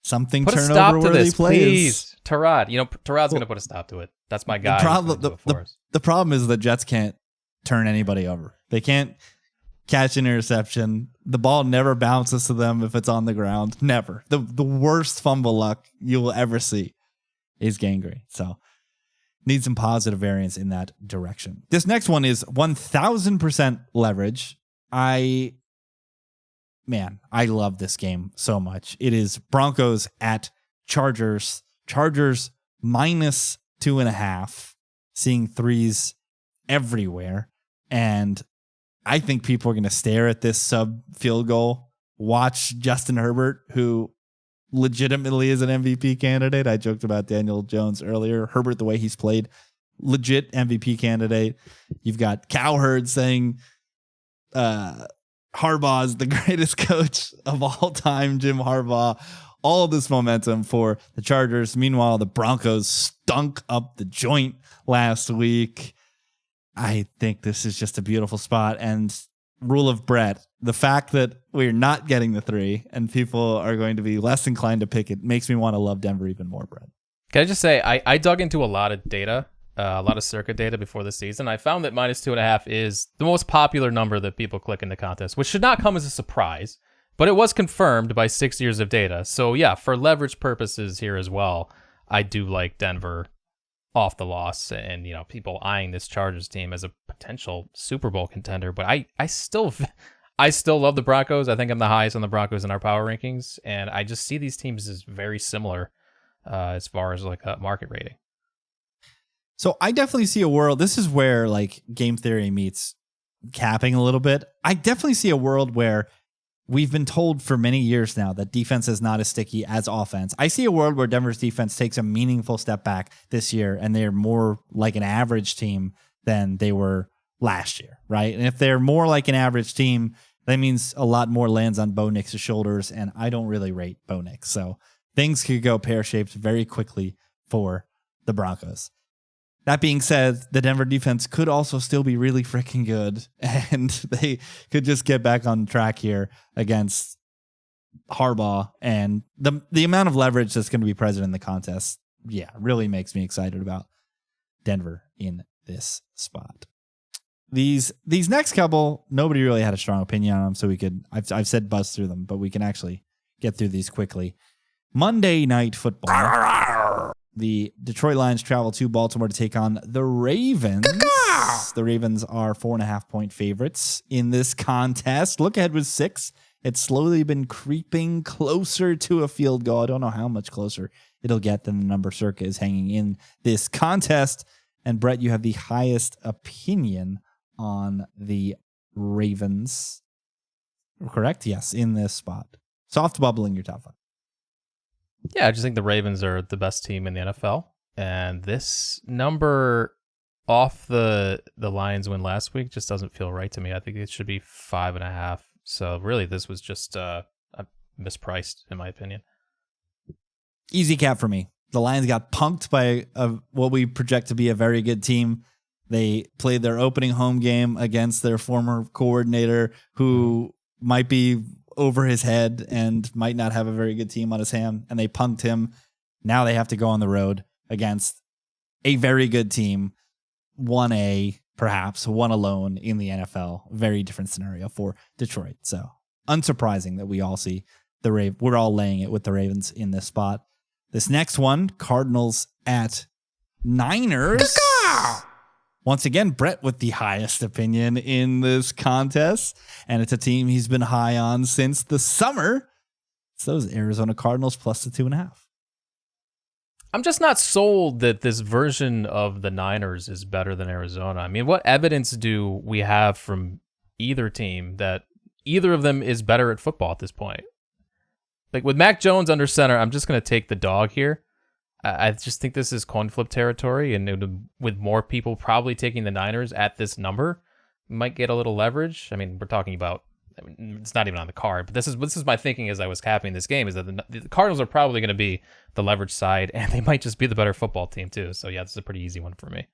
Something put a turnover stop to worthy this, plays. please. Tyrod, Tyrod's going to put a stop to it. That's my guy. The problem is the Jets can't turn anybody over. They can't catch an interception. The ball never bounces to them if it's on the ground. Never. The worst fumble luck you will ever see is gangrene. So need some positive variance in that direction. This next one is 1,000% leverage. I love this game so much. It is Broncos at Chargers. Chargers minus 2.5, seeing threes everywhere. And I think people are going to stare at this sub field goal, watch Justin Herbert, who legitimately is an MVP candidate. I joked about Daniel Jones earlier. Herbert, the way he's played, legit MVP candidate. You've got Cowherd saying Harbaugh's the greatest coach of all time, Jim Harbaugh. All of this momentum for the Chargers. Meanwhile, the Broncos stunk up the joint last week. I think this is just a beautiful spot. And rule of Brett, the fact that we're not getting the 3 and people are going to be less inclined to pick it makes me want to love Denver even more, Brett. Can I just say, I dug into a lot of data, a lot of Circa data before the season. I found that minus 2.5 is the most popular number that people click in the contest, which should not come as a surprise, but it was confirmed by 6 years of data. So yeah, for leverage purposes here as well, I do like Denver off the loss, and people eyeing this Chargers team as a potential Super Bowl contender. But I still love the Broncos. I think I'm the highest on the Broncos in our power rankings, and I just see these teams as very similar as far as like a market rating. So I definitely see a world. This is where like game theory meets capping a little bit. I definitely see a world where we've been told for many years now that defense is not as sticky as offense. I see a world where Denver's defense takes a meaningful step back this year, and they're more like an average team than they were last year, right? And if they're more like an average team, that means a lot more lands on Bo Nix's shoulders, and I don't really rate Bo Nix. So things could go pear-shaped very quickly for the Broncos. That being said, the Denver defense could also still be really freaking good, and they could just get back on track here against Harbaugh. And the amount of leverage that's going to be present in the contest, really makes me excited about Denver in this spot. These next couple, nobody really had a strong opinion on them, so we could. I've said buzz through them, but we can actually get through these quickly. Monday Night Football. The Detroit Lions travel to Baltimore to take on the Ravens. The Ravens are 4.5-point favorites in this contest. Look ahead was 6. It's slowly been creeping closer to a field goal. I don't know how much closer it'll get than the number Circa is hanging in this contest. And Brett, you have the highest opinion on the Ravens. Correct? Yes, in this spot. Soft bubbling your top 5. Yeah, I just think the Ravens are the best team in the NFL. And this number off the Lions win last week just doesn't feel right to me. I think it should be 5.5. So really, this was just mispriced, in my opinion. Easy cap for me. The Lions got punked by what we project to be a very good team. They played their opening home game against their former coordinator, who might be over his head and might not have a very good team on his hand, and they punked him. Now they have to go on the road against a very good team, 1A, perhaps one alone in the NFL. Very different scenario for Detroit. So unsurprising that we all see we're all laying it with the Ravens in this spot. This next one, Cardinals at Niners. Once again, Brett with the highest opinion in this contest, and it's a team he's been high on since the summer. It's those Arizona Cardinals plus the 2.5. I'm just not sold that this version of the Niners is better than Arizona. I mean, what evidence do we have from either team that either of them is better at football at this point? Like with Mac Jones under center, I'm just going to take the dog here. I just think this is coin flip territory, and with more people probably taking the Niners at this number, might get a little leverage. I mean, we're talking about, it's not even on the card, but this is my thinking as I was capping this game, is that the Cardinals are probably going to be the leverage side, and they might just be the better football team too. So yeah, this is a pretty easy one for me.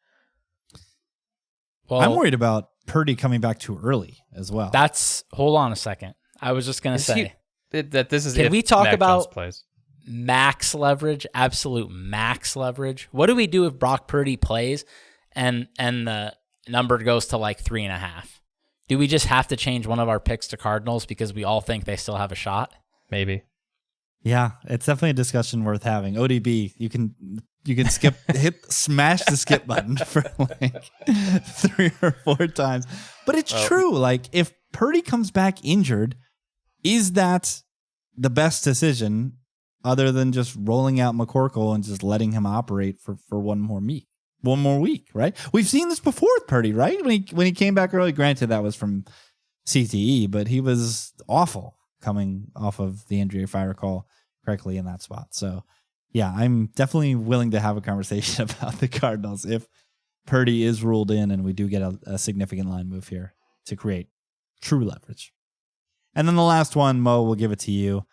Well, I'm worried about Purdy coming back too early as well. Hold on a second. I was just going to say that this is. Can we talk Mac about Jones plays. Max leverage, absolute max leverage? What do we do if Brock Purdy plays and the number goes to like 3.5? Do we just have to change one of our picks to Cardinals because we all think they still have a shot? Maybe. Yeah, it's definitely a discussion worth having. ODB, you can skip, smash the skip button for like 3 or 4 times. But it's true. Like if Purdy comes back injured, is that the best decision other than just rolling out McCorkle and just letting him operate for one more week, right? We've seen this before with Purdy, right? When he came back early, granted that was from CTE, but he was awful coming off of the injury, if I recall correctly, in that spot. So yeah, I'm definitely willing to have a conversation about the Cardinals if Purdy is ruled in and we do get a significant line move here to create true leverage. And then the last one, Mo, we'll give it to you.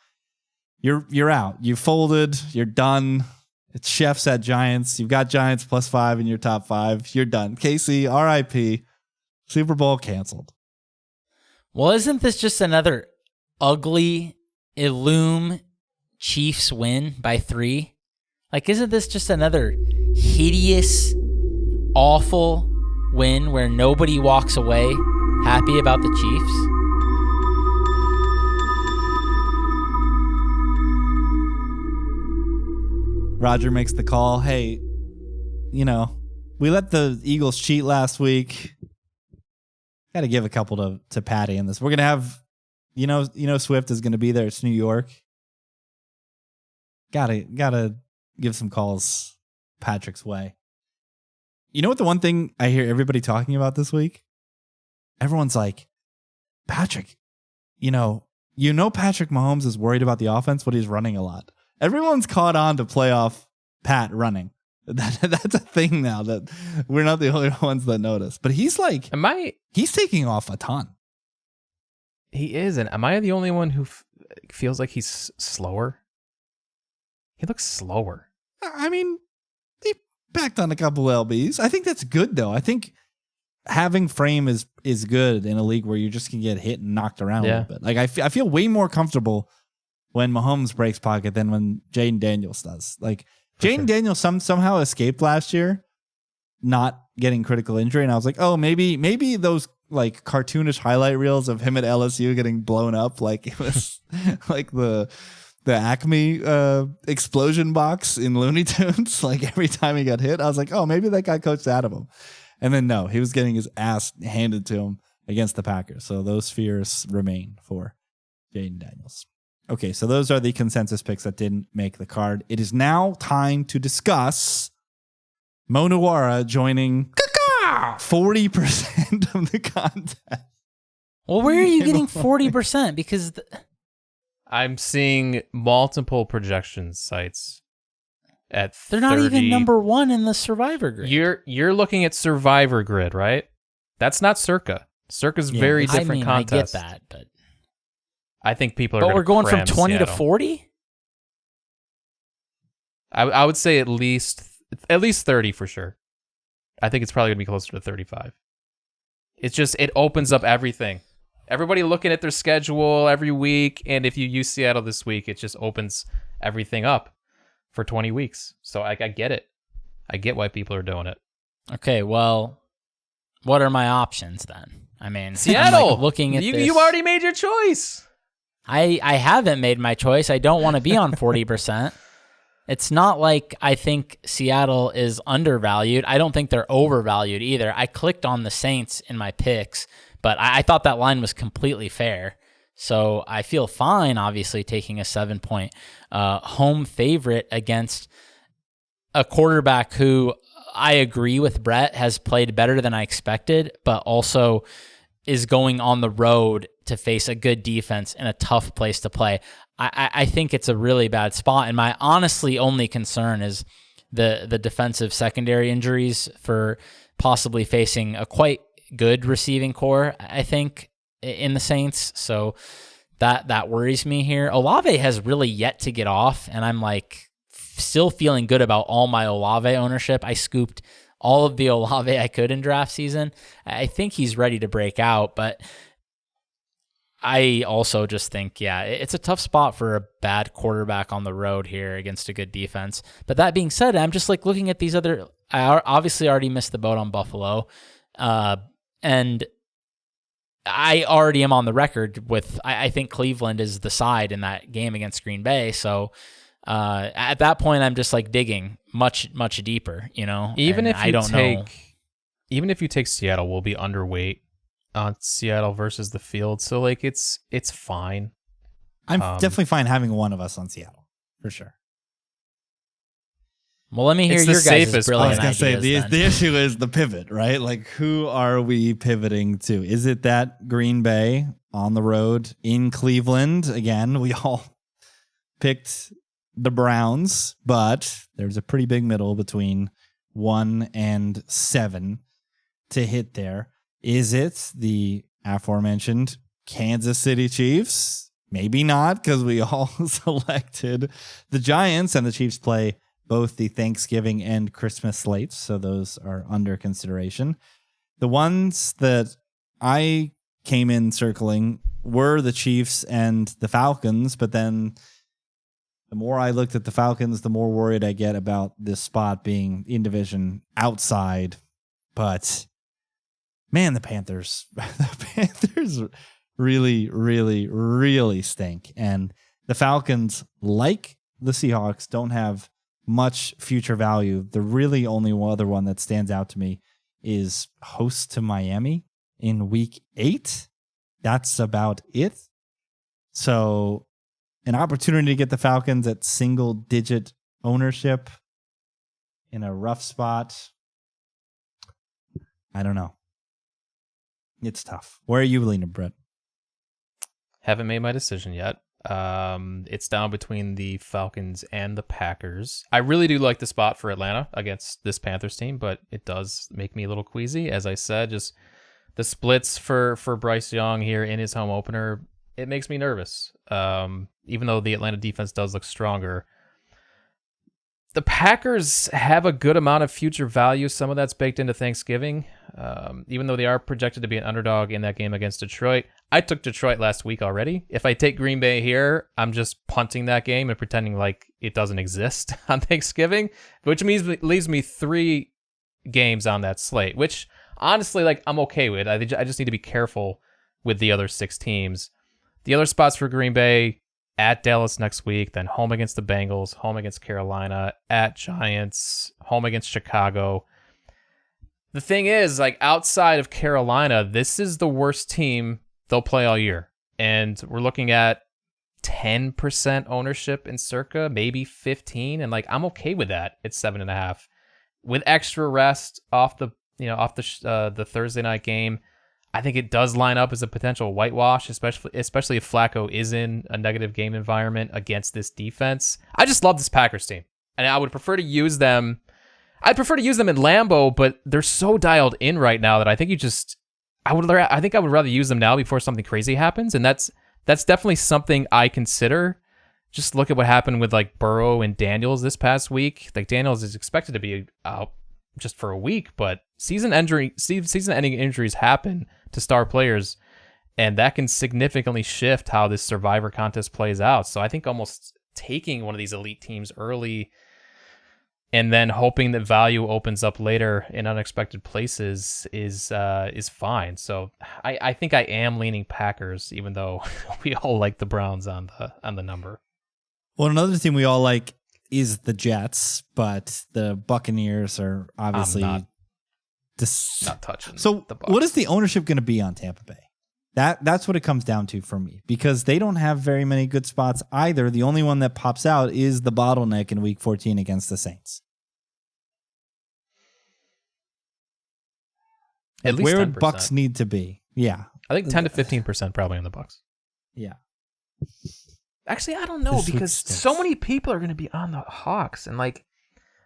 You're out. You folded. You're done. It's Chefs at Giants. You've got Giants +5 in your top 5. You're done. KC, RIP. Super Bowl canceled. Well, isn't this just another ugly Illume Chiefs win by 3? Like, isn't this just another hideous, awful win where nobody walks away happy about the Chiefs? Roger makes the call. Hey, we let the Eagles cheat last week. Got to give a couple to Patty in this. We're going to have, Swift is going to be there. It's New York. Gotta give some calls Patrick's way. You know what the one thing I hear everybody talking about this week? Everyone's like, Patrick, Patrick Mahomes is worried about the offense, but he's running a lot. Everyone's caught on to playoff Pat running. That's a thing now that we're not the only ones that notice. But he's like, he's taking off a ton. He is, and am I the only one who feels like he's slower? He looks slower. I mean, he packed on a couple LBs. I think that's good, though. I think having frame is good in a league where you just can get hit and knocked around a little bit. Like I feel way more comfortable when Mahomes breaks pocket than when Jaden Daniels does. Like Jaden Daniels somehow escaped last year, not getting critical injury, and I was like, oh, maybe those like cartoonish highlight reels of him at LSU getting blown up, like it was like the Acme explosion box in Looney Tunes. Like every time he got hit, I was like, oh, maybe that got coached out of him. And then no, he was getting his ass handed to him against the Packers. So those fears remain for Jaden Daniels. Okay, so those are the consensus picks that didn't make the card. It is now time to discuss Mo Nuwara joining 40% of the contest. Well, where are you getting 40%? Because I'm seeing multiple projection sites at they're 30. not even number 1 in the Survivor grid. You're looking at Survivor grid, right? That's not Circa. Circa's very different contest. I get that, but I think people are. But we're going from 20 Seattle to 40. I would say at least 30 for sure. I think it's probably gonna be closer to 35. It's just it opens up everything. Everybody looking at their schedule every week, and if you use Seattle this week, it just opens everything up for 20 weeks. So I get it. I get why people are doing it. Okay, well, what are my options then? I mean, Seattle. I'm like looking at this. You already made your choice. I haven't made my choice. I don't want to be on 40%. It's not like I think Seattle is undervalued. I don't think they're overvalued either. I clicked on the Saints in my picks, but I thought that line was completely fair. So I feel fine, obviously, taking a 7-point home favorite against a quarterback who I agree with Brett has played better than I expected, but also is going on the road to face a good defense in a tough place to play. I think it's a really bad spot, and my honestly only concern is the defensive secondary injuries for possibly facing a quite good receiving core, I think, in the Saints. So that worries me here. Olave has really yet to get off, and I'm like still feeling good about all my Olave ownership. I scooped all of the Olave I could in draft season. I think he's ready to break out, but I also just think, it's a tough spot for a bad quarterback on the road here against a good defense. But that being said, I'm just like looking at these other, I obviously already missed the boat on Buffalo. And I already am on the record with, I think Cleveland is the side in that game against Green Bay. So at that point, I'm just like digging much deeper, Even if you take Seattle, we'll be underweight on Seattle versus the field. So like it's fine. I'm definitely fine having one of us on Seattle for sure. Well, let me hear your guys' brilliant I was going to ideas say, the issue is the pivot, right? Like, who are we pivoting to? Is it that Green Bay on the road in Cleveland? Again, we all picked the Browns, but there's a pretty big middle between 1 and 7 to hit there. Is it the aforementioned Kansas City Chiefs? Maybe not, because we all selected the Giants, and the Chiefs play both the Thanksgiving and Christmas slates, so those are under consideration. The ones that I came in circling were the Chiefs and the Falcons, but then the more I looked at the Falcons, the more worried I get about this spot being in division outside. But man, the Panthers really, really, really stink. And the Falcons, like the Seahawks, don't have much future value. The really only other one that stands out to me is host to Miami in week 8. That's about it. So an opportunity to get the Falcons at single-digit ownership in a rough spot. I don't know. It's tough. Where are you leaning, Brett? Haven't made my decision yet. It's down between the Falcons and the Packers. I really do like the spot for Atlanta against this Panthers team, but it does make me a little queasy. As I said, just the splits for Bryce Young here in his home opener, it makes me nervous. Even though the Atlanta defense does look stronger. The Packers have a good amount of future value. Some of that's baked into Thanksgiving, even though they are projected to be an underdog in that game against Detroit. I took Detroit last week already. If I take Green Bay here, I'm just punting that game and pretending like it doesn't exist on Thanksgiving, which means leaves me 3 games on that slate, which honestly, like, I'm okay with. I just need to be careful with the other 6 teams. The other spots for Green Bay: at Dallas next week, then home against the Bengals, home against Carolina, at Giants, home against Chicago. The thing is, like, outside of Carolina, this is the worst team they'll play all year. And we're looking at 10% ownership in Circa, maybe 15. And like, I'm okay with that. It's 7.5 with extra rest off the Thursday night game. I think it does line up as a potential whitewash, especially if Flacco is in a negative game environment against this defense. I just love this Packers team, and I would prefer to use them. I'd prefer to use them in Lambeau, but they're so dialed in right now that I think I would rather use them now before something crazy happens, and that's definitely something I consider. Just look at what happened with like Burrow and Daniels this past week. Like, Daniels is expected to be out just for a week, but season-ending injuries happen to star players, and that can significantly shift how this Survivor contest plays out. So I think almost taking one of these elite teams early and then hoping that value opens up later in unexpected places is fine. So I think I am leaning Packers, even though we all like the Browns on the number. Well, another team we all like is the Jets, but the Buccaneers are obviously not touching. So the Bucs. what is the ownership going to be on Tampa Bay? That's what it comes down to for me, because they don't have very many good spots either. The only one that pops out is the bottleneck in Week 14 against the Saints. At least where 10%. would Bucks need to be? Yeah, I think 10 to 15% probably on the Bucks. yeah. Actually, I don't know, This because stinks. so many people are going to be on the Hawks, and like,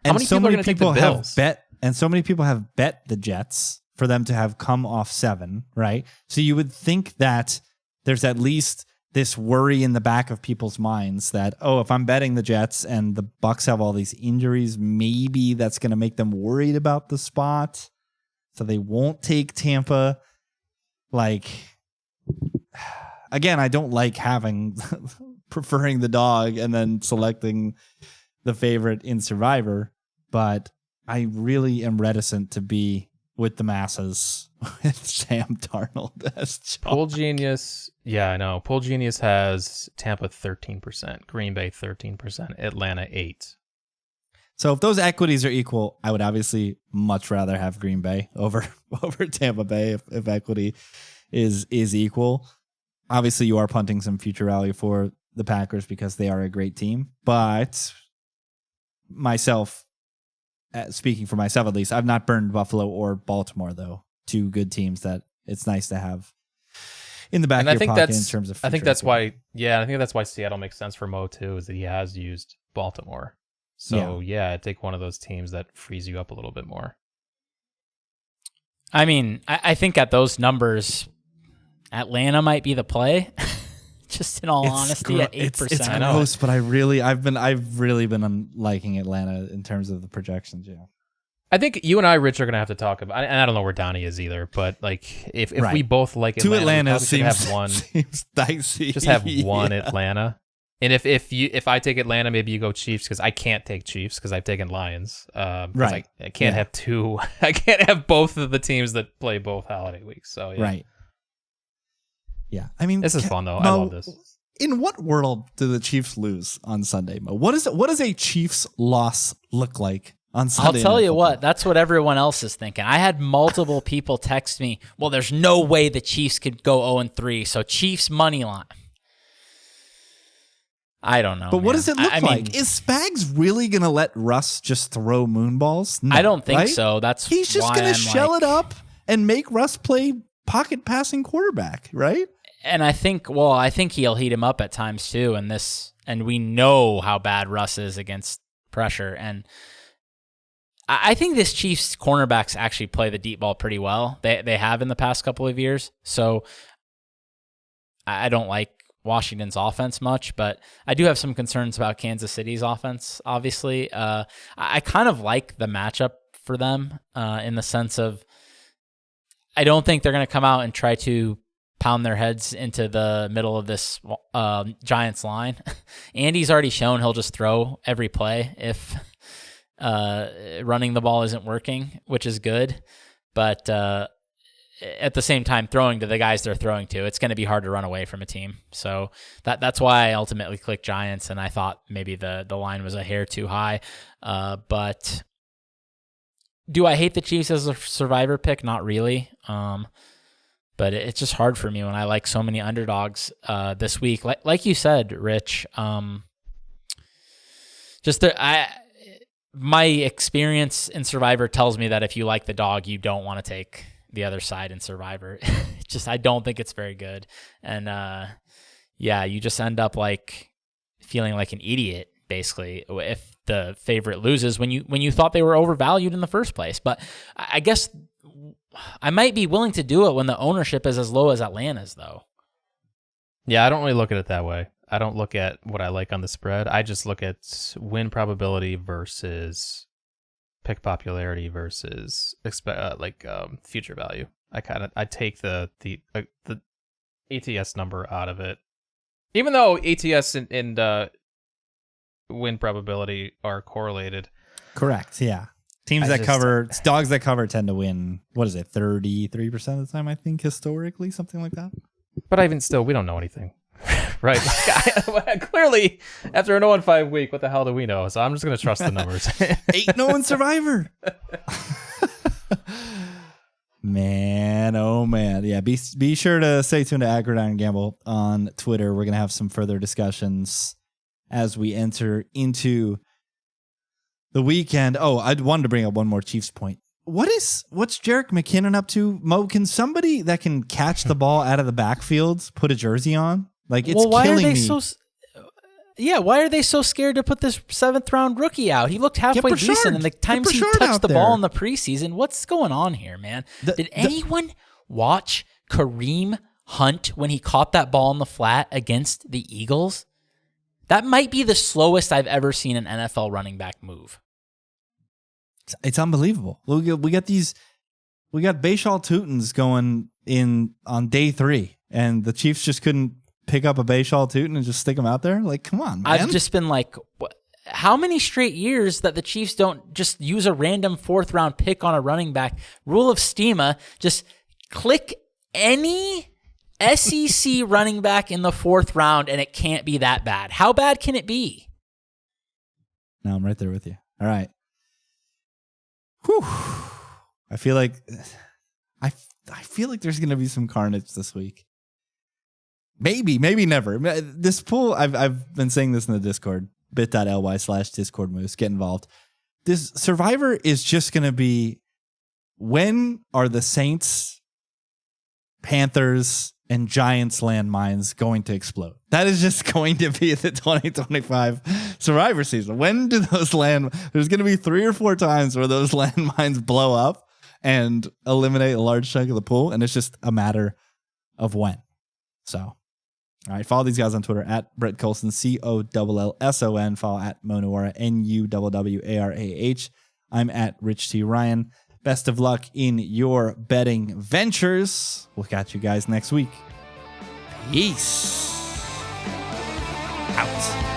how And many so people are many going to take the people Bills? have bet, and so many people have bet the Jets for them to have come off 7, right? So you would think that there's at least this worry in the back of people's minds that, oh, if I'm betting the Jets and the Bucks have all these injuries, maybe that's going to make them worried about the spot. So they won't take Tampa. Like, again, I don't like preferring the dog and then selecting the favorite in Survivor, but I really am reticent to be with the masses with Sam Darnold as chalk. Pool Genius, yeah, I know. Pool Genius has Tampa 13%, Green Bay 13%, Atlanta 8%. So if those equities are equal, I would obviously much rather have Green Bay over Tampa Bay if equity is equal. Obviously, you are punting some future value for the Packers because they are a great team. But myself, speaking for myself at least, I've not burned Buffalo or Baltimore, though. Two good teams that it's nice to have in the back And of I your think pocket that's, in terms of I think future that's equity. why, I think that's why Seattle makes sense for Mo too, is that he has used Baltimore. So yeah, take one of those teams that frees you up a little bit more. I mean, I think at those numbers, Atlanta might be the play. Just in all honesty, at 8%. It's I know. gross, but I've really been liking Atlanta in terms of the projections. Yeah. I think you and I, Rich, are going to have to talk about, and I don't know where Donnie is either, but like if Right. we both like To Atlanta, Atlanta we should have one. seems dicey. Just have one Yeah. Atlanta. And if I take Atlanta, maybe you go Chiefs, because I can't take Chiefs because I've taken Lions. Right. I can't have two. I can't have both of the teams that play both holiday weeks. So yeah. Right. Yeah. I mean, This is fun though. I Mo, love this. In what world do the Chiefs lose on Sunday, Mo? What does a Chiefs loss look like on Sunday? I'll tell Night you Football? what, that's what everyone else is thinking. I had multiple people text me, well, there's no way the Chiefs could go 0-3, so Chiefs money line. I don't know. But what man. does it look I like? mean, Is Spags really going to let Russ just throw moonballs? No, I don't think right? so. That's He's just why going I'm to shell like- it up and make Russ play pocket passing quarterback, right? And I think he'll heat him up at times too. And we know how bad Russ is against pressure. And I think this Chiefs cornerbacks actually play the deep ball pretty well. They have in the past couple of years. So I don't like Washington's offense much, but I do have some concerns about Kansas City's offense, obviously. I kind of like the matchup for them in the sense of I don't think they're going to come out and try to pound their heads into the middle of this Giants line. Andy's already shown he'll just throw every play if running the ball isn't working, which is good. But at the same time, throwing to the guys they're throwing to, it's going to be hard to run away from a team. So that's why I ultimately clicked Giants, and I thought maybe the line was a hair too high. But do I hate the Chiefs as a survivor pick? Not really. But it's just hard for me when I like so many underdogs this week. Like you said, Rich, my experience in Survivor tells me that if you like the dog, you don't want to take the other side in Survivor. I don't think it's very good. And you just end up like feeling like an idiot, basically, if the favorite loses when you thought they were overvalued in the first place. But I guess I might be willing to do it when the ownership is as low as Atlanta's, though. Yeah, I don't really look at it that way. I don't look at what I like on the spread. I just look at win probability versus pick popularity versus future value. I take the ATS number out of it, even though ATS and win probability are correlated. Correct. Yeah. Teams dogs that cover tend to win. What is it? 33% of the time, I think, historically, something like that. But even still, we don't know anything. Right. Clearly, after an 0-5 week, what the hell do we know? So I'm just going to trust the numbers. 8-0 Survivor. Man, oh man. Yeah, be sure to stay tuned to Gridiron Gamble on Twitter. We're going to have some further discussions as we enter into the weekend. Oh, I wanted to bring up one more Chiefs point. What's Jerick McKinnon up to? Mo, can somebody that can catch the ball out of the backfield put a jersey on? Like, it's killing me. Why are they so scared to put this 7th round rookie out? He looked halfway decent in the times he touched the ball in the preseason. What's going on here, man? Did anyone watch Kareem Hunt when he caught that ball in the flat against the Eagles? That might be the slowest I've ever seen an NFL running back move. It's unbelievable. We got Bayshal Tutins going in on day 3, and the Chiefs just couldn't pick up a Bayshal Tutin and just stick him out there? Like, come on, man. I've just been like, how many straight years that the Chiefs don't just use a random 4th round pick on a running back? Rule of Steema, just click any SEC running back in the 4th round and it can't be that bad. How bad can it be? No, I'm right there with you. All right. Whew. I feel like there's going to be some carnage this week. Maybe never. This pool, I've been saying this in the Discord, bit.ly/Discord Moose. Get involved. This Survivor is just going to be, when are the Saints, Panthers, and Giants landmines going to explode? That is just going to be the 2025 Survivor season. When do those there's going to be 3 or 4 times where those landmines blow up and eliminate a large chunk of the pool, and it's just a matter of when. So, all right, follow these guys on Twitter at Brett Colson, COLLSON. Follow at Monuara, NUWWARAH. I'm at Rich T. Ryan. Best of luck in your betting ventures. We'll catch you guys next week. Peace out.